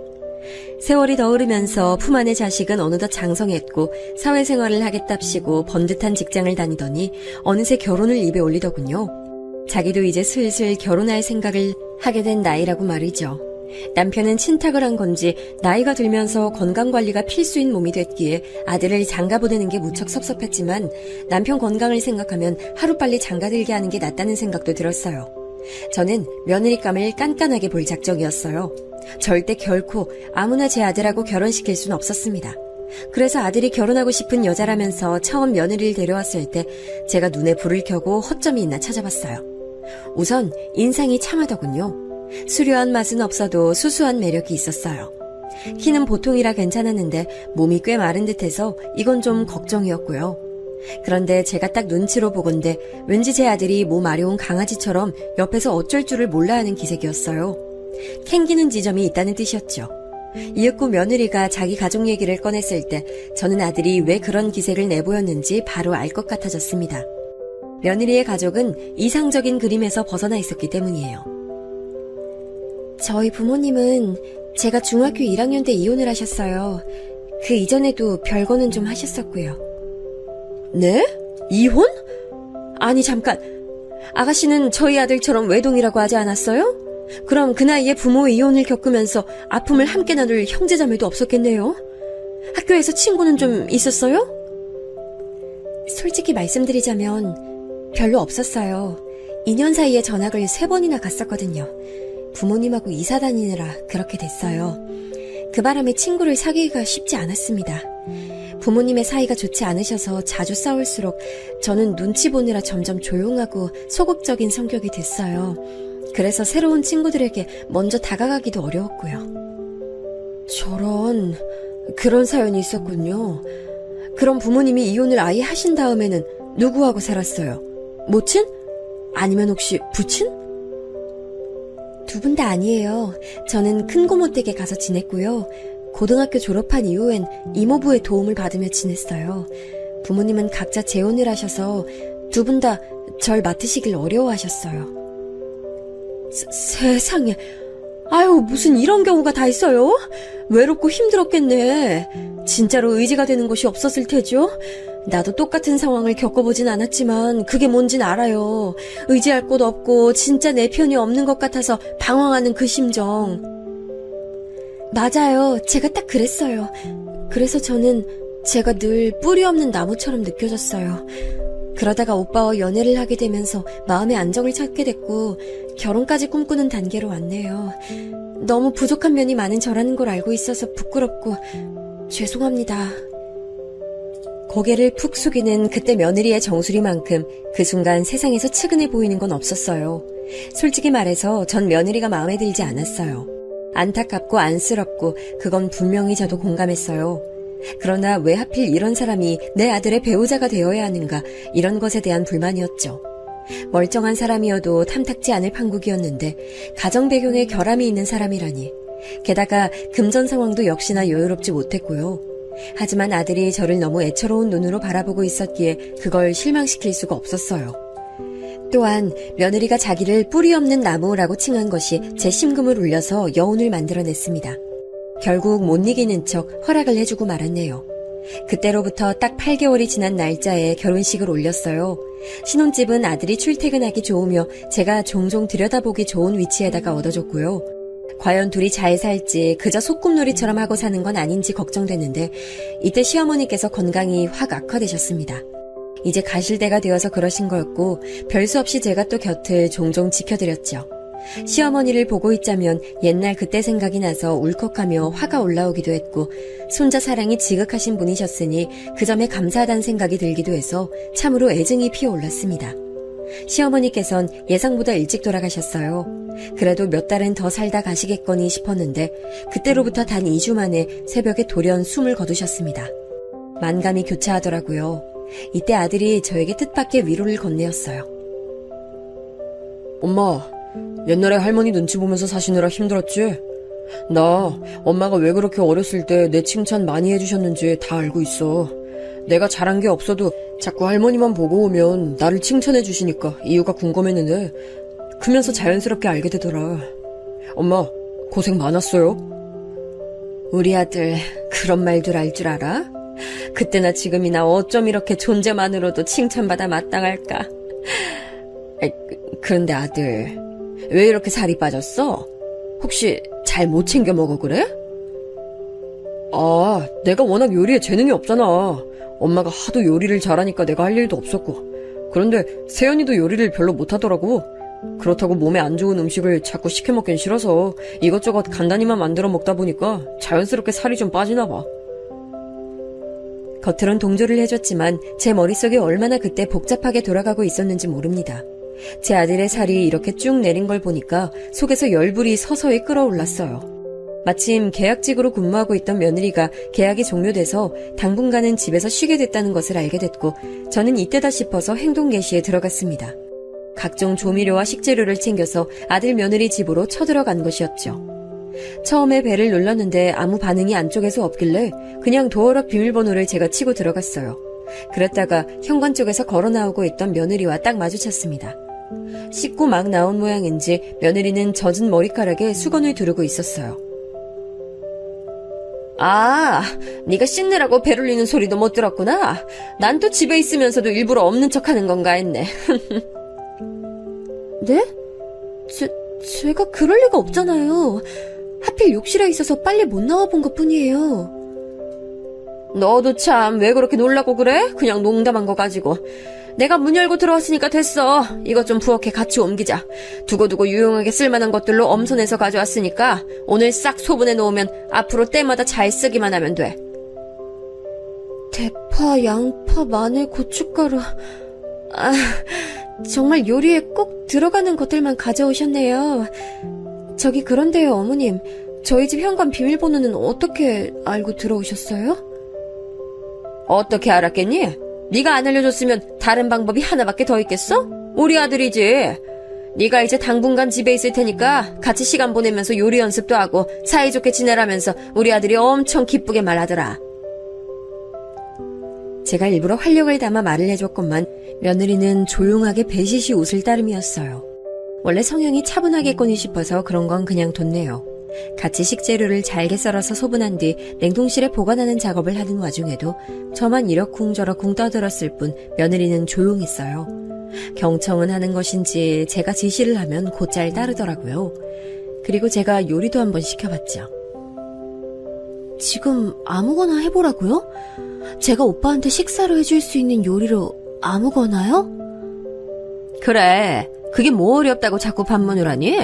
세월이 더 흐르면서 품 안의 자식은 어느덧 장성했고 사회생활을 하겠답시고 번듯한 직장을 다니더니 어느새 결혼을 입에 올리더군요. 자기도 이제 슬슬 결혼할 생각을 하게 된 나이라고 말이죠. 남편은 친탁을 한 건지 나이가 들면서 건강관리가 필수인 몸이 됐기에 아들을 장가 보내는 게 무척 섭섭했지만 남편 건강을 생각하면 하루빨리 장가 들게 하는 게 낫다는 생각도 들었어요. 저는 며느리감을 깐깐하게 볼 작정이었어요. 절대 결코 아무나 제 아들하고 결혼시킬 순 없었습니다. 그래서 아들이 결혼하고 싶은 여자라면서 처음 며느리를 데려왔을 때 제가 눈에 불을 켜고 허점이 있나 찾아봤어요. 우선 인상이 참하더군요. 수려한 맛은 없어도 수수한 매력이 있었어요. 키는 보통이라 괜찮았는데 몸이 꽤 마른 듯해서 이건 좀 걱정이었고요. 그런데 제가 딱 눈치로 보건대 왠지 제 아들이 몸 아려운 강아지처럼 옆에서 어쩔 줄을 몰라 하는 기색이었어요. 캥기는 지점이 있다는 뜻이었죠. 이윽고 며느리가 자기 가족 얘기를 꺼냈을 때 저는 아들이 왜 그런 기색을 내보였는지 바로 알 것 같아졌습니다. 며느리의 가족은 이상적인 그림에서 벗어나 있었기 때문이에요. 저희 부모님은 제가 중학교 1학년 때 이혼을 하셨어요. 그 이전에도 별거는 좀 하셨었고요. 네? 이혼? 아니 잠깐, 아가씨는 저희 아들처럼 외동이라고 하지 않았어요? 그럼 그 나이에 부모 이혼을 겪으면서 아픔을 함께 나눌 형제자매도 없었겠네요. 학교에서 친구는 좀 있었어요? 솔직히 말씀드리자면 별로 없었어요. 2년 사이에 전학을 3번이나 갔었거든요. 부모님하고 이사 다니느라 그렇게 됐어요. 그 바람에 친구를 사귀기가 쉽지 않았습니다. 부모님의 사이가 좋지 않으셔서 자주 싸울수록 저는 눈치 보느라 점점 조용하고 소극적인 성격이 됐어요. 그래서 새로운 친구들에게 먼저 다가가기도 어려웠고요. 저런, 그런 사연이 있었군요. 그럼 부모님이 이혼을 아예 하신 다음에는 누구하고 살았어요? 모친? 아니면 혹시 부친? 두 분 다 아니에요. 저는 큰 고모 댁에 가서 지냈고요. 고등학교 졸업한 이후엔 이모부의 도움을 받으며 지냈어요. 부모님은 각자 재혼을 하셔서 두 분 다 절 맡으시길 어려워하셨어요. 세상에, 아유 무슨 이런 경우가 다 있어요? 외롭고 힘들었겠네. 진짜로 의지가 되는 곳이 없었을 테죠? 나도 똑같은 상황을 겪어보진 않았지만 그게 뭔진 알아요. 의지할 곳 없고 진짜 내 편이 없는 것 같아서 방황하는 그 심정. 맞아요. 제가 딱 그랬어요. 그래서 저는 제가 늘 뿌리 없는 나무처럼 느껴졌어요. 그러다가 오빠와 연애를 하게 되면서 마음의 안정을 찾게 됐고 결혼까지 꿈꾸는 단계로 왔네요. 너무 부족한 면이 많은 저라는 걸 알고 있어서 부끄럽고 죄송합니다. 고개를 푹 숙이는 그때 며느리의 정수리만큼 그 순간 세상에서 측은해 보이는 건 없었어요. 솔직히 말해서 전 며느리가 마음에 들지 않았어요. 안타깝고 안쓰럽고 그건 분명히 저도 공감했어요. 그러나 왜 하필 이런 사람이 내 아들의 배우자가 되어야 하는가, 이런 것에 대한 불만이었죠. 멀쩡한 사람이어도 탐탁지 않을 판국이었는데 가정 배경에 결함이 있는 사람이라니. 게다가 금전 상황도 역시나 여유롭지 못했고요. 하지만 아들이 저를 너무 애처로운 눈으로 바라보고 있었기에 그걸 실망시킬 수가 없었어요. 또한 며느리가 자기를 뿌리 없는 나무라고 칭한 것이 제 심금을 울려서 여운을 만들어냈습니다. 결국 못 이기는 척 허락을 해주고 말았네요. 그때로부터 딱 8개월이 지난 날짜에 결혼식을 올렸어요. 신혼집은 아들이 출퇴근하기 좋으며 제가 종종 들여다보기 좋은 위치에다가 얻어줬고요. 과연 둘이 잘 살지 그저 소꿉놀이처럼 하고 사는 건 아닌지 걱정됐는데 이때 시어머니께서 건강이 확 악화되셨습니다. 이제 가실 때가 되어서 그러신 거였고 별수 없이 제가 또 곁을 종종 지켜드렸죠. 시어머니를 보고 있자면 옛날 그때 생각이 나서 울컥하며 화가 올라오기도 했고 손자 사랑이 지극하신 분이셨으니 그 점에 감사하다는 생각이 들기도 해서 참으로 애증이 피어올랐습니다. 시어머니께선 예상보다 일찍 돌아가셨어요. 그래도 몇 달은 더 살다 가시겠거니 싶었는데 그때로부터 단 2주 만에 새벽에 돌연 숨을 거두셨습니다. 만감이 교차하더라고요. 이때 아들이 저에게 뜻밖의 위로를 건네었어요. 엄마, 옛날에 할머니 눈치 보면서 사시느라 힘들었지? 나 엄마가 왜 그렇게 어렸을 때 내 칭찬 많이 해주셨는지 다 알고 있어. 내가 잘한 게 없어도 자꾸 할머니만 보고 오면 나를 칭찬해 주시니까 이유가 궁금했는데 크면서 자연스럽게 알게 되더라. 엄마, 고생 많았어요. 우리 아들 그런 말들 알 줄 알아? 그때나 지금이나 어쩜 이렇게 존재만으로도 칭찬받아 마땅할까? 그런데 아들, 왜 이렇게 살이 빠졌어? 혹시 잘 못 챙겨 먹어 그래? 아, 내가 워낙 요리에 재능이 없잖아. 엄마가 하도 요리를 잘하니까 내가 할 일도 없었고. 그런데 세연이도 요리를 별로 못하더라고. 그렇다고 몸에 안 좋은 음식을 자꾸 시켜 먹긴 싫어서 이것저것 간단히만 만들어 먹다 보니까 자연스럽게 살이 좀 빠지나 봐. 겉으론 동조를 해줬지만 제 머릿속에 얼마나 그때 복잡하게 돌아가고 있었는지 모릅니다. 제 아들의 살이 이렇게 쭉 내린 걸 보니까 속에서 열불이 서서히 끓어올랐어요. 마침 계약직으로 근무하고 있던 며느리가 계약이 종료돼서 당분간은 집에서 쉬게 됐다는 것을 알게 됐고 저는 이때다 싶어서 행동 개시에 들어갔습니다. 각종 조미료와 식재료를 챙겨서 아들 며느리 집으로 쳐들어간 것이었죠. 처음에 벨을 눌렀는데 아무 반응이 안쪽에서 없길래 그냥 도어락 비밀번호를 제가 치고 들어갔어요. 그랬다가 현관 쪽에서 걸어 나오고 있던 며느리와 딱 마주쳤습니다. 씻고 막 나온 모양인지 며느리는 젖은 머리카락에 수건을 두르고 있었어요. 아, 네가 씻느라고 벨 울리는 소리도 못 들었구나. 난 또 집에 있으면서도 일부러 없는 척하는 건가 했네. 네? 제가 그럴 리가 없잖아요. 하필 욕실에 있어서 빨리 못 나와본 것뿐이에요. 너도 참 왜 그렇게 놀라고 그래? 그냥 농담한 거 가지고. 내가 문 열고 들어왔으니까 됐어. 이것 좀 부엌에 같이 옮기자. 두고두고 유용하게 쓸만한 것들로 엄선해서 가져왔으니까 오늘 싹 소분해 놓으면 앞으로 때마다 잘 쓰기만 하면 돼. 대파, 양파, 마늘, 고춧가루... 아, 정말 요리에 꼭 들어가는 것들만 가져오셨네요. 저기 그런데요, 어머님. 저희 집 현관 비밀번호는 어떻게 알고 들어오셨어요? 어떻게 알았겠니? 네가 안 알려줬으면 다른 방법이 하나밖에 더 있겠어? 우리 아들이지. 네가 이제 당분간 집에 있을 테니까 같이 시간 보내면서 요리 연습도 하고 사이좋게 지내라면서 우리 아들이 엄청 기쁘게 말하더라. 제가 일부러 활력을 담아 말을 해줬건만 며느리는 조용하게 배시시 웃을 따름이었어요. 원래 성향이 차분하겠거니 싶어서 그런 건 그냥 뒀네요. 같이 식재료를 잘게 썰어서 소분한 뒤 냉동실에 보관하는 작업을 하는 와중에도 저만 이러쿵저러쿵 떠들었을 뿐 며느리는 조용했어요. 경청은 하는 것인지 제가 지시를 하면 곧잘 따르더라고요. 그리고 제가 요리도 한번 시켜봤죠. 지금 아무거나 해보라고요? 제가 오빠한테 식사로 해줄 수 있는 요리로 아무거나요? 그래, 그게 뭐 어렵다고 자꾸 반문을 하니?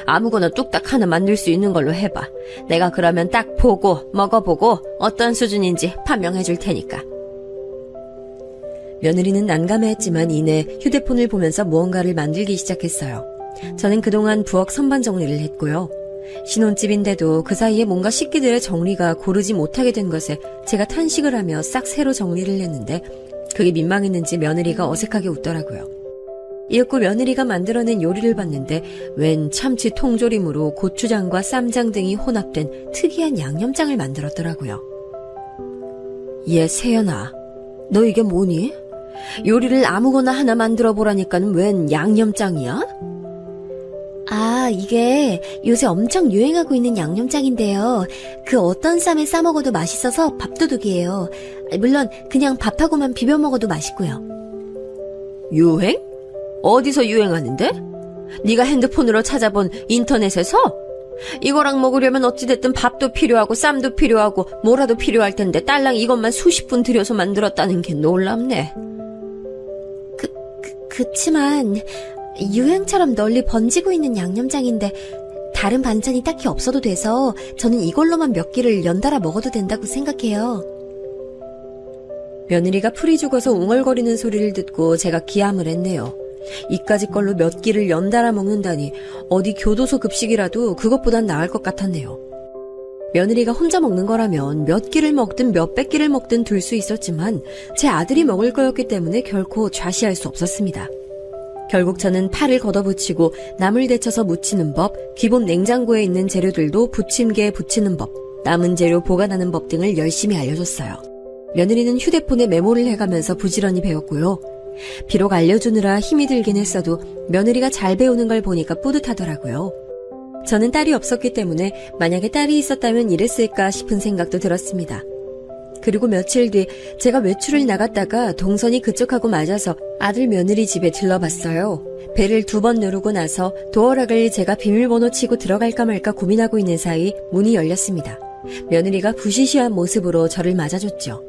아무거나 뚝딱 하나 만들 수 있는 걸로 해봐. 내가 그러면 딱 보고 먹어보고 어떤 수준인지 판명해줄 테니까. 며느리는 난감해했지만 이내 휴대폰을 보면서 무언가를 만들기 시작했어요. 저는 그동안 부엌 선반 정리를 했고요. 신혼집인데도 그 사이에 뭔가 식기들의 정리가 고르지 못하게 된 것에 제가 탄식을 하며 싹 새로 정리를 했는데 그게 민망했는지 며느리가 어색하게 웃더라고요. 이윽고 며느리가 만들어낸 요리를 봤는데 웬 참치 통조림으로 고추장과 쌈장 등이 혼합된 특이한 양념장을 만들었더라고요. 얘 세연아, 너 이게 뭐니? 요리를 아무거나 하나 만들어 보라니까는 웬 양념장이야? 아, 이게 요새 엄청 유행하고 있는 양념장인데요. 그 어떤 쌈에 싸먹어도 맛있어서 밥도둑이에요. 물론 그냥 밥하고만 비벼 먹어도 맛있고요. 유행? 어디서 유행하는데? 네가 핸드폰으로 찾아본 인터넷에서? 이거랑 먹으려면 어찌됐든 밥도 필요하고 쌈도 필요하고 뭐라도 필요할 텐데 딸랑 이것만 수십 분 들여서 만들었다는 게 놀랍네. 그치만 유행처럼 널리 번지고 있는 양념장인데 다른 반찬이 딱히 없어도 돼서 저는 이걸로만 몇 끼를 연달아 먹어도 된다고 생각해요. 며느리가 풀이 죽어서 웅얼거리는 소리를 듣고 제가 기함을 했네요. 이까짓 걸로 몇 끼를 연달아 먹는다니 어디 교도소 급식이라도 그것보단 나을 것 같았네요. 며느리가 혼자 먹는 거라면 몇 끼를 먹든 몇백 끼를 먹든 둘 수 있었지만 제 아들이 먹을 거였기 때문에 결코 좌시할 수 없었습니다. 결국 저는 파를 걷어붙이고 나물 데쳐서 무치는 법, 기본 냉장고에 있는 재료들도 부침개에 부치는 법, 남은 재료 보관하는 법 등을 열심히 알려줬어요. 며느리는 휴대폰에 메모를 해가면서 부지런히 배웠고요. 비록 알려주느라 힘이 들긴 했어도 며느리가 잘 배우는 걸 보니까 뿌듯하더라고요. 저는 딸이 없었기 때문에 만약에 딸이 있었다면 이랬을까 싶은 생각도 들었습니다. 그리고 며칠 뒤 제가 외출을 나갔다가 동선이 그쪽하고 맞아서 아들 며느리 집에 들러봤어요. 배를 2번 누르고 나서 도어락을 제가 비밀번호 치고 들어갈까 말까 고민하고 있는 사이 문이 열렸습니다. 며느리가 부시시한 모습으로 저를 맞아줬죠.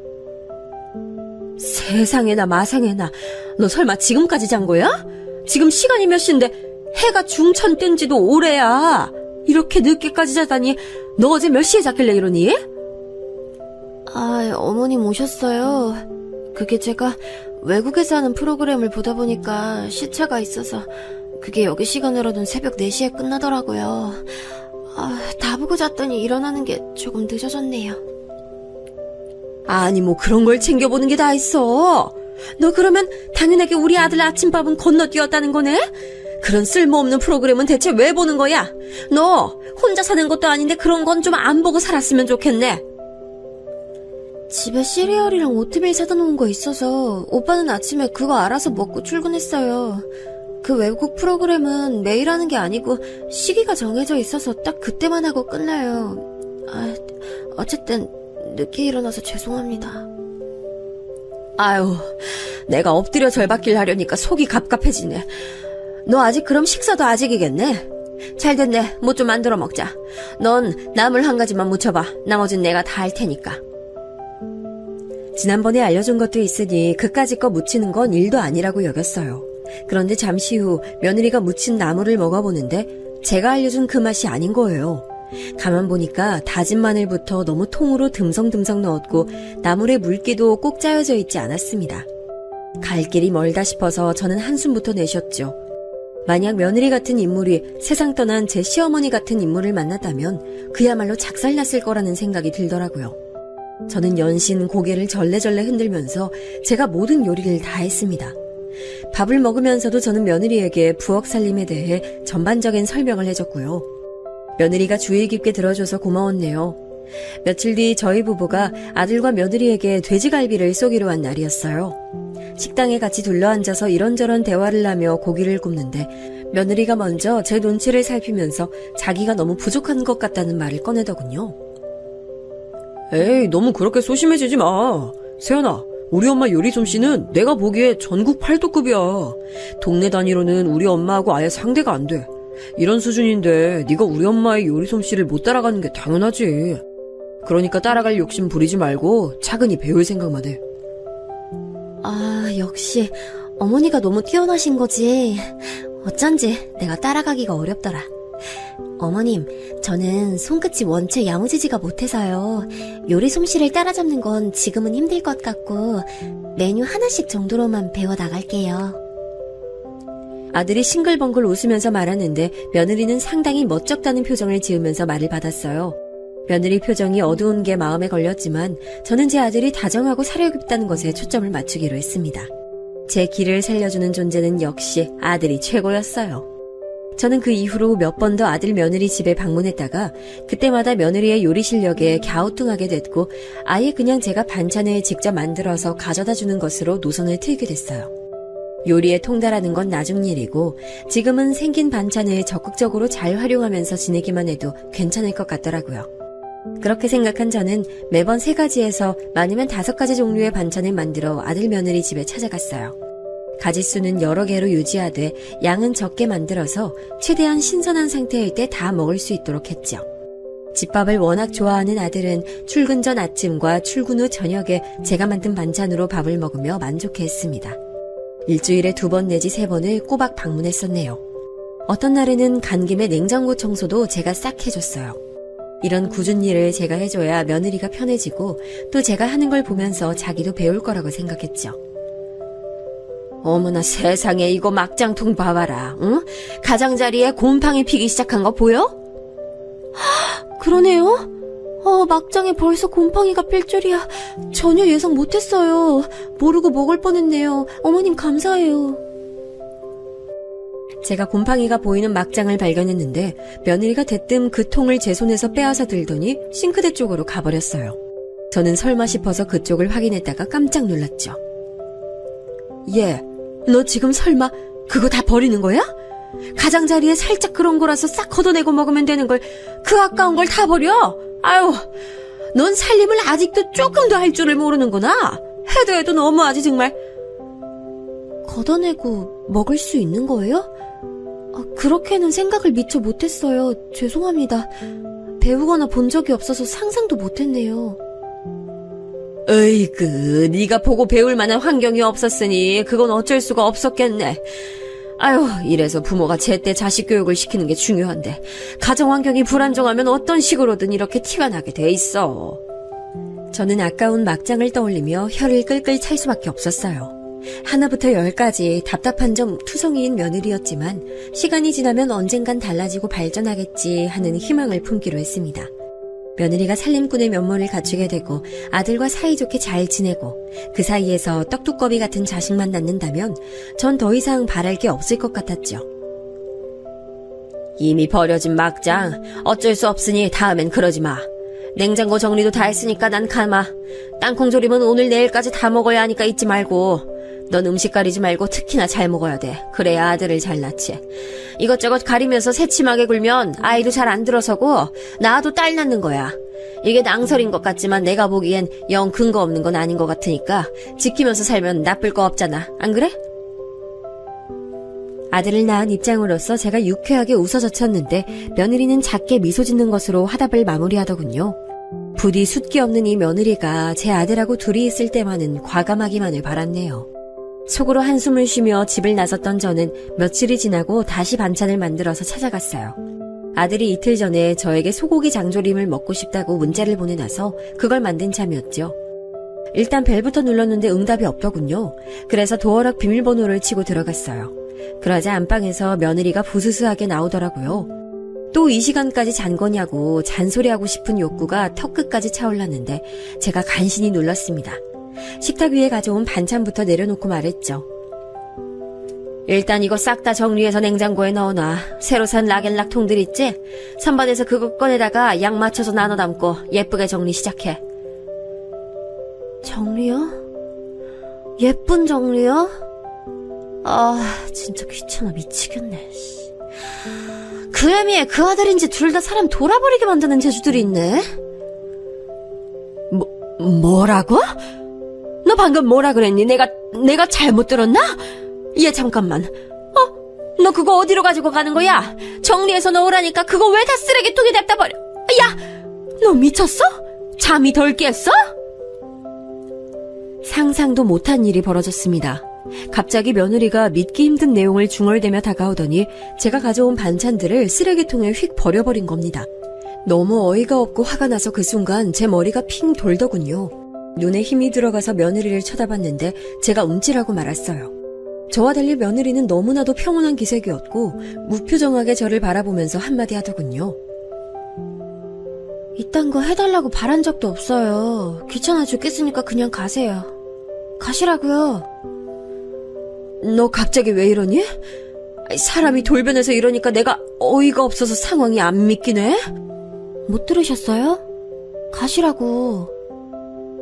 세상에나 마상에나, 너 설마 지금까지 잔 거야? 지금 시간이 몇 시인데 해가 중천 뜬 지도 오래야. 이렇게 늦게까지 자다니 너 어제 몇 시에 잤길래 이러니? 어머님 오셨어요. 그게 제가 외국에서 하는 프로그램을 보다 보니까 시차가 있어서 그게 여기 시간으로는 새벽 4시에 끝나더라고요. 다 보고 잤더니 일어나는 게 조금 늦어졌네요. 아니 뭐 그런 걸 챙겨보는 게 다 있어. 너 그러면 당연하게 우리 아들 아침밥은 건너뛰었다는 거네? 그런 쓸모없는 프로그램은 대체 왜 보는 거야? 너 혼자 사는 것도 아닌데 그런 건 좀 안 보고 살았으면 좋겠네. 집에 시리얼이랑 오트밀 사다 놓은 거 있어서 오빠는 아침에 그거 알아서 먹고 출근했어요. 그 외국 프로그램은 매일 하는 게 아니고 시기가 정해져 있어서 딱 그때만 하고 끝나요. 어쨌든 늦게 일어나서 죄송합니다. 아유, 내가 엎드려 절받길 하려니까 속이 갑갑해지네. 너 아직 그럼 식사도 아직이겠네? 잘됐네. 뭐 좀 만들어 먹자. 넌 나물 한 가지만 무쳐봐. 나머진 내가 다 할 테니까. 지난번에 알려준 것도 있으니 그까짓 거 무치는 건 일도 아니라고 여겼어요. 그런데 잠시 후 며느리가 무친 나물을 먹어보는데 제가 알려준 그 맛이 아닌 거예요. 가만 보니까 다진 마늘부터 너무 통으로 듬성듬성 넣었고 나물에 물기도 꼭 짜여져 있지 않았습니다. 갈 길이 멀다 싶어서 저는 한숨부터 내쉬었죠. 만약 며느리 같은 인물이 세상 떠난 제 시어머니 같은 인물을 만났다면 그야말로 작살났을 거라는 생각이 들더라고요. 저는 연신 고개를 절레절레 흔들면서 제가 모든 요리를 다 했습니다. 밥을 먹으면서도 저는 며느리에게 부엌 살림에 대해 전반적인 설명을 해줬고요. 며느리가 주의 깊게 들어줘서 고마웠네요. 며칠 뒤 저희 부부가 아들과 며느리에게 돼지갈비를 쏘기로 한 날이었어요. 식당에 같이 둘러앉아서 이런저런 대화를 하며 고기를 굽는데 며느리가 먼저 제 눈치를 살피면서 자기가 너무 부족한 것 같다는 말을 꺼내더군요. 에이, 너무 그렇게 소심해지지 마. 세연아, 우리 엄마 요리 솜씨는 내가 보기에 전국 8도급이야. 동네 단위로는 우리 엄마하고 아예 상대가 안 돼. 이런 수준인데 네가 우리 엄마의 요리 솜씨를 못 따라가는 게 당연하지. 그러니까 따라갈 욕심 부리지 말고 차근히 배울 생각만 해. 역시 어머니가 너무 뛰어나신 거지. 어쩐지 내가 따라가기가 어렵더라. 어머님, 저는 손끝이 원체 야무지지가 못해서요. 요리 솜씨를 따라잡는 건 지금은 힘들 것 같고 메뉴 하나씩 정도로만 배워나갈게요. 아들이 싱글벙글 웃으면서 말하는데 며느리는 상당히 멋쩍다는 표정을 지으면서 말을 받았어요. 며느리 표정이 어두운 게 마음에 걸렸지만 저는 제 아들이 다정하고 사려 깊다는 것에 초점을 맞추기로 했습니다. 제 길을 살려주는 존재는 역시 아들이 최고였어요. 저는 그 이후로 몇 번 더 아들 며느리 집에 방문했다가 그때마다 며느리의 요리 실력에 갸우뚱하게 됐고 아예 그냥 제가 반찬을 직접 만들어서 가져다 주는 것으로 노선을 틀게 됐어요. 요리에 통달하는 건 나중 일이고 지금은 생긴 반찬을 적극적으로 잘 활용하면서 지내기만 해도 괜찮을 것 같더라고요. 그렇게 생각한 저는 매번 3가지에서 많으면 5가지 종류의 반찬을 만들어 아들 며느리 집에 찾아갔어요. 가짓수는 여러 개로 유지하되 양은 적게 만들어서 최대한 신선한 상태일 때 다 먹을 수 있도록 했죠. 집밥을 워낙 좋아하는 아들은 출근 전 아침과 출근 후 저녁에 제가 만든 반찬으로 밥을 먹으며 만족해했습니다. 일주일에 2번 내지 3번을 꼬박 방문했었네요. 어떤 날에는 간 김에 냉장고 청소도 제가 싹 해줬어요. 이런 굳은 일을 제가 해줘야 며느리가 편해지고 또 제가 하는 걸 보면서 자기도 배울 거라고 생각했죠. 어머나 세상에 이거 막장통 봐봐라. 응? 가장자리에 곰팡이 피기 시작한 거 보여? 그러네요. 막장에 벌써 곰팡이가 필 줄이야. 전혀 예상 못했어요. 모르고 먹을 뻔했네요. 어머님 감사해요. 제가 곰팡이가 보이는 막장을 발견했는데 며느리가 대뜸 그 통을 제 손에서 빼앗아 들더니 싱크대 쪽으로 가버렸어요. 저는 설마 싶어서 그쪽을 확인했다가 깜짝 놀랐죠. 얘, 너 지금 설마 그거 다 버리는 거야? 가장자리에 살짝 그런 거라서 싹 걷어내고 먹으면 되는 걸 그 아까운 걸 다 버려? 아유, 넌 살림을 아직도 조금도 할 줄을 모르는구나. 해도 너무하지 정말. 걷어내고 먹을 수 있는 거예요? 그렇게는 생각을 미처 못했어요. 죄송합니다. 배우거나 본 적이 없어서 상상도 못했네요. 으이그, 네가 보고 배울 만한 환경이 없었으니 그건 어쩔 수가 없었겠네. 아유, 이래서 부모가 제때 자식 교육을 시키는 게 중요한데 가정 환경이 불안정하면 어떤 식으로든 이렇게 티가 나게 돼 있어. 저는 아까운 막장을 떠올리며 혀를 끌끌 찰 수밖에 없었어요. 하나부터 10까지 답답한 점 투성이인 며느리였지만 시간이 지나면 언젠간 달라지고 발전하겠지 하는 희망을 품기로 했습니다. 며느리가 살림꾼의 면모를 갖추게 되고 아들과 사이좋게 잘 지내고 그 사이에서 떡두꺼비 같은 자식만 낳는다면 전 더 이상 바랄 게 없을 것 같았죠. 이미 버려진 막장 어쩔 수 없으니 다음엔 그러지 마. 냉장고 정리도 다 했으니까 난 가마. 땅콩 조림은 오늘 내일까지 다 먹어야 하니까 잊지 말고. 넌 음식 가리지 말고 특히나 잘 먹어야 돼. 그래야 아들을 잘 낳지. 이것저것 가리면서 새침하게 굴면 아이도 잘 안 들어서고 낳아도 딸 낳는 거야. 이게 낭설인 것 같지만 내가 보기엔 영 근거 없는 건 아닌 것 같으니까 지키면서 살면 나쁠 거 없잖아. 안 그래? 아들을 낳은 입장으로서 제가 유쾌하게 웃어젖혔는데 며느리는 작게 미소 짓는 것으로 화답을 마무리하더군요. 부디 숫기 없는 이 며느리가 제 아들하고 둘이 있을 때만은 과감하기만을 바랐네요. 속으로 한숨을 쉬며 집을 나섰던 저는 며칠이 지나고 다시 반찬을 만들어서 찾아갔어요. 아들이 이틀 전에 저에게 소고기 장조림을 먹고 싶다고 문자를 보내놔서 그걸 만든 참이었죠. 일단 벨부터 눌렀는데 응답이 없더군요. 그래서 도어락 비밀번호를 치고 들어갔어요. 그러자 안방에서 며느리가 부스스하게 나오더라고요. 또 이 시간까지 잔 거냐고 잔소리하고 싶은 욕구가 턱끝까지 차올랐는데 제가 간신히 눌렀습니다. 식탁 위에 가져온 반찬부터 내려놓고 말했죠. 일단 이거 싹 다 정리해서 냉장고에 넣어놔. 새로 산 락앤락 통들 있지? 3번에서 그거 꺼내다가 양 맞춰서 나눠 담고 예쁘게 정리 시작해. 정리요? 예쁜 정리요? 진짜 귀찮아 미치겠네. 그 애미에 그 아들인지 둘 다 사람 돌아버리게 만드는 재주들이 있네. 뭐라고? 너 방금 뭐라 그랬니? 내가 잘못 들었나? 얘 잠깐만. 너 그거 어디로 가지고 가는 거야? 정리해서 넣으라니까 그거 왜 다 쓰레기통에 냅다 버려? 야! 너 미쳤어? 잠이 덜 깼어? 상상도 못한 일이 벌어졌습니다. 갑자기 며느리가 믿기 힘든 내용을 중얼대며 다가오더니 제가 가져온 반찬들을 쓰레기통에 휙 버려버린 겁니다. 너무 어이가 없고 화가 나서 그 순간 제 머리가 핑 돌더군요. 눈에 힘이 들어가서 며느리를 쳐다봤는데 제가 움찔하고 말았어요. 저와 달리 며느리는 너무나도 평온한 기색이었고 무표정하게 저를 바라보면서 한마디 하더군요. 이딴 거 해달라고 바란 적도 없어요. 귀찮아 죽겠으니까 그냥 가세요. 가시라고요. 너 갑자기 왜 이러니? 사람이 돌변해서 이러니까 내가 어이가 없어서 상황이 안 믿기네? 못 들으셨어요? 가시라고.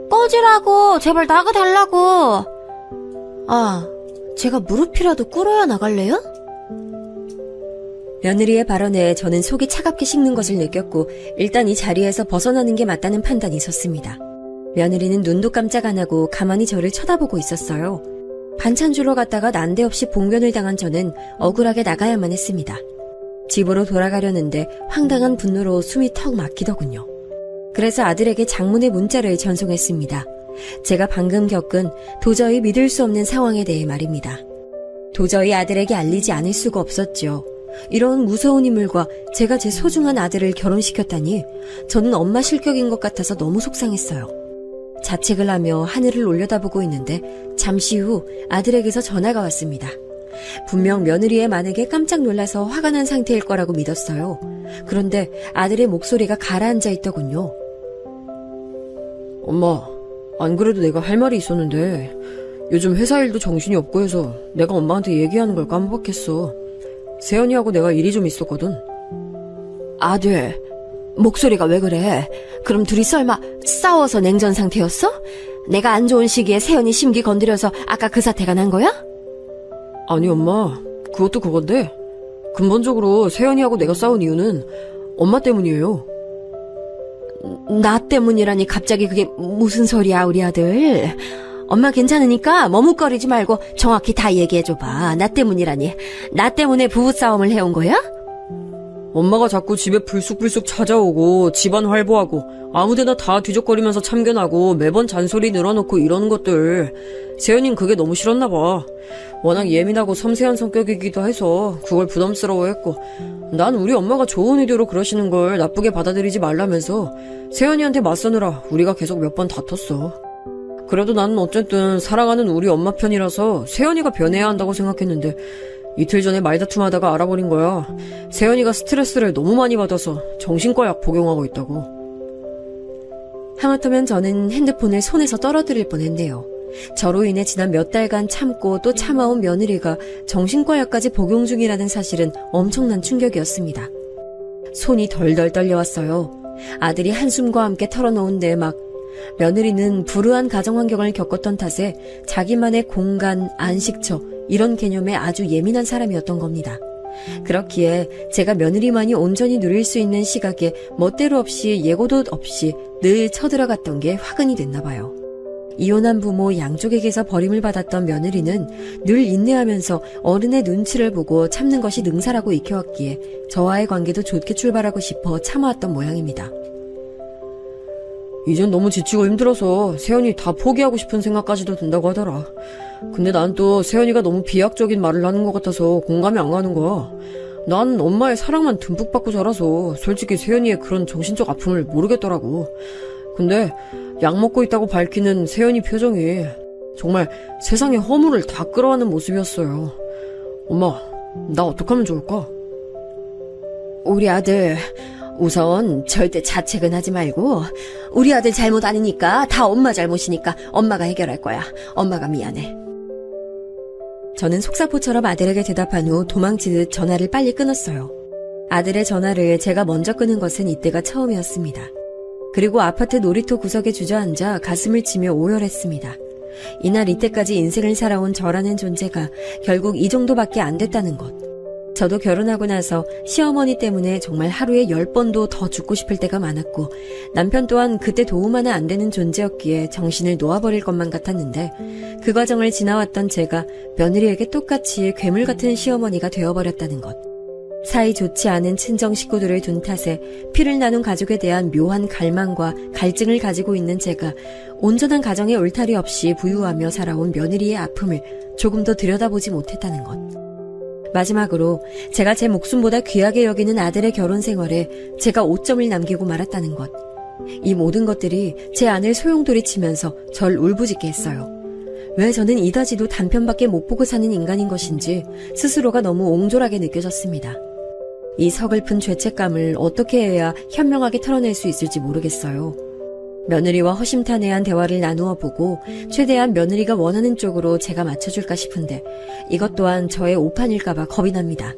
꺼지라고. 제발 나가달라고. 아, 제가 무릎이라도 꿇어야 나갈래요? 며느리의 발언에 저는 속이 차갑게 식는 것을 느꼈고 일단 이 자리에서 벗어나는 게 맞다는 판단이 섰습니다. 며느리는 눈도 깜짝 안 하고 가만히 저를 쳐다보고 있었어요. 반찬 주러 갔다가 난데없이 봉변을 당한 저는 억울하게 나가야만 했습니다. 집으로 돌아가려는데 황당한 분노로 숨이 턱 막히더군요. 그래서 아들에게 장문의 문자를 전송했습니다. 제가 방금 겪은 도저히 믿을 수 없는 상황에 대해 말입니다. 도저히 아들에게 알리지 않을 수가 없었죠. 이런 무서운 인물과 제가 제 소중한 아들을 결혼시켰다니 저는 엄마 실격인 것 같아서 너무 속상했어요. 자책을 하며 하늘을 올려다보고 있는데 잠시 후 아들에게서 전화가 왔습니다. 분명 며느리의 만행에 깜짝 놀라서 화가 난 상태일 거라고 믿었어요. 그런데 아들의 목소리가 가라앉아 있더군요. 엄마, 안 그래도 내가 할 말이 있었는데 요즘 회사 일도 정신이 없고 해서 내가 엄마한테 얘기하는 걸 깜빡했어. 세연이하고 내가 일이 좀 있었거든. 아들, 목소리가 왜 그래? 그럼 둘이 설마 싸워서 냉전 상태였어? 내가 안 좋은 시기에 세연이 심기 건드려서 아까 그 사태가 난 거야? 아니 엄마, 그것도 그건데 근본적으로 세연이하고 내가 싸운 이유는 엄마 때문이에요. 나 때문이라니 갑자기 그게 무슨 소리야 우리 아들. 엄마 괜찮으니까 머뭇거리지 말고 정확히 다 얘기해줘봐. 나 때문이라니. 나 때문에 부부싸움을 해온 거야? 엄마가 자꾸 집에 불쑥불쑥 찾아오고 집안 활보하고 아무데나 다 뒤적거리면서 참견하고 매번 잔소리 늘어놓고 이러는 것들, 세연이는 그게 너무 싫었나 봐. 워낙 예민하고 섬세한 성격이기도 해서 그걸 부담스러워했고, 난 우리 엄마가 좋은 의도로 그러시는 걸 나쁘게 받아들이지 말라면서 세연이한테 맞서느라 우리가 계속 몇 번 다퉜어. 그래도 나는 어쨌든 사랑하는 우리 엄마 편이라서 세연이가 변해야 한다고 생각했는데 이틀 전에 말다툼하다가 알아버린 거야. 세연이가 스트레스를 너무 많이 받아서 정신과 약 복용하고 있다고. 하마터면 저는 핸드폰을 손에서 떨어뜨릴 뻔했네요. 저로 인해 지난 몇 달간 참고 또 참아온 며느리가 정신과 약까지 복용 중이라는 사실은 엄청난 충격이었습니다. 손이 덜덜 떨려왔어요. 아들이 한숨과 함께 털어놓은 내막, 며느리는 불우한 가정환경을 겪었던 탓에 자기만의 공간, 안식처 이런 개념에 아주 예민한 사람이었던 겁니다. 그렇기에 제가 며느리만이 온전히 누릴 수 있는 시각에 멋대로 없이 예고도 없이 늘 쳐들어갔던 게 화근이 됐나 봐요. 이혼한 부모 양쪽에게서 버림을 받았던 며느리는 늘 인내하면서 어른의 눈치를 보고 참는 것이 능사라고 익혀왔기에 저와의 관계도 좋게 출발하고 싶어 참아왔던 모양입니다. 이젠 너무 지치고 힘들어서 세연이 다 포기하고 싶은 생각까지도 든다고 하더라. 근데 난 또 세연이가 너무 비약적인 말을 하는 것 같아서 공감이 안 가는 거야. 난 엄마의 사랑만 듬뿍 받고 자라서 솔직히 세연이의 그런 정신적 아픔을 모르겠더라고. 근데 약 먹고 있다고 밝히는 세연이 표정이 정말 세상의 허물을 다 끌어안는 모습이었어요. 엄마, 나 어떡하면 좋을까? 우리 아들, 우선 절대 자책은 하지 말고 우리 아들 잘못 아니니까 다 엄마 잘못이니까 엄마가 해결할 거야. 엄마가 미안해. 저는 속사포처럼 아들에게 대답한 후 도망치듯 전화를 빨리 끊었어요. 아들의 전화를 제가 먼저 끊은 것은 이때가 처음이었습니다. 그리고 아파트 놀이터 구석에 주저앉아 가슴을 치며 오열했습니다. 이날 이때까지 인생을 살아온 저라는 존재가 결국 이 정도밖에 안 됐다는 것. 저도 결혼하고 나서 시어머니 때문에 정말 하루에 10번도 더 죽고 싶을 때가 많았고 남편 또한 그때 도움 하나 안 되는 존재였기에 정신을 놓아버릴 것만 같았는데 그 과정을 지나왔던 제가 며느리에게 똑같이 괴물 같은 시어머니가 되어버렸다는 것. 사이 좋지 않은 친정 식구들을 둔 탓에 피를 나눈 가족에 대한 묘한 갈망과 갈증을 가지고 있는 제가 온전한 가정의 울타리 없이 부유하며 살아온 며느리의 아픔을 조금 더 들여다보지 못했다는 것. 마지막으로 제가 제 목숨보다 귀하게 여기는 아들의 결혼 생활에 제가 오점을 남기고 말았다는 것. 이 모든 것들이 제 안을 소용돌이치면서 절 울부짖게 했어요. 왜 저는 이다지도 단편밖에 못 보고 사는 인간인 것인지 스스로가 너무 옹졸하게 느껴졌습니다. 이 서글픈 죄책감을 어떻게 해야 현명하게 털어낼 수 있을지 모르겠어요. 며느리와 허심탄회한 대화를 나누어 보고 최대한 며느리가 원하는 쪽으로 제가 맞춰줄까 싶은데 이것 또한 저의 오판일까봐 겁이 납니다.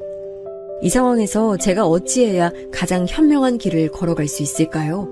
이 상황에서 제가 어찌해야 가장 현명한 길을 걸어갈 수 있을까요?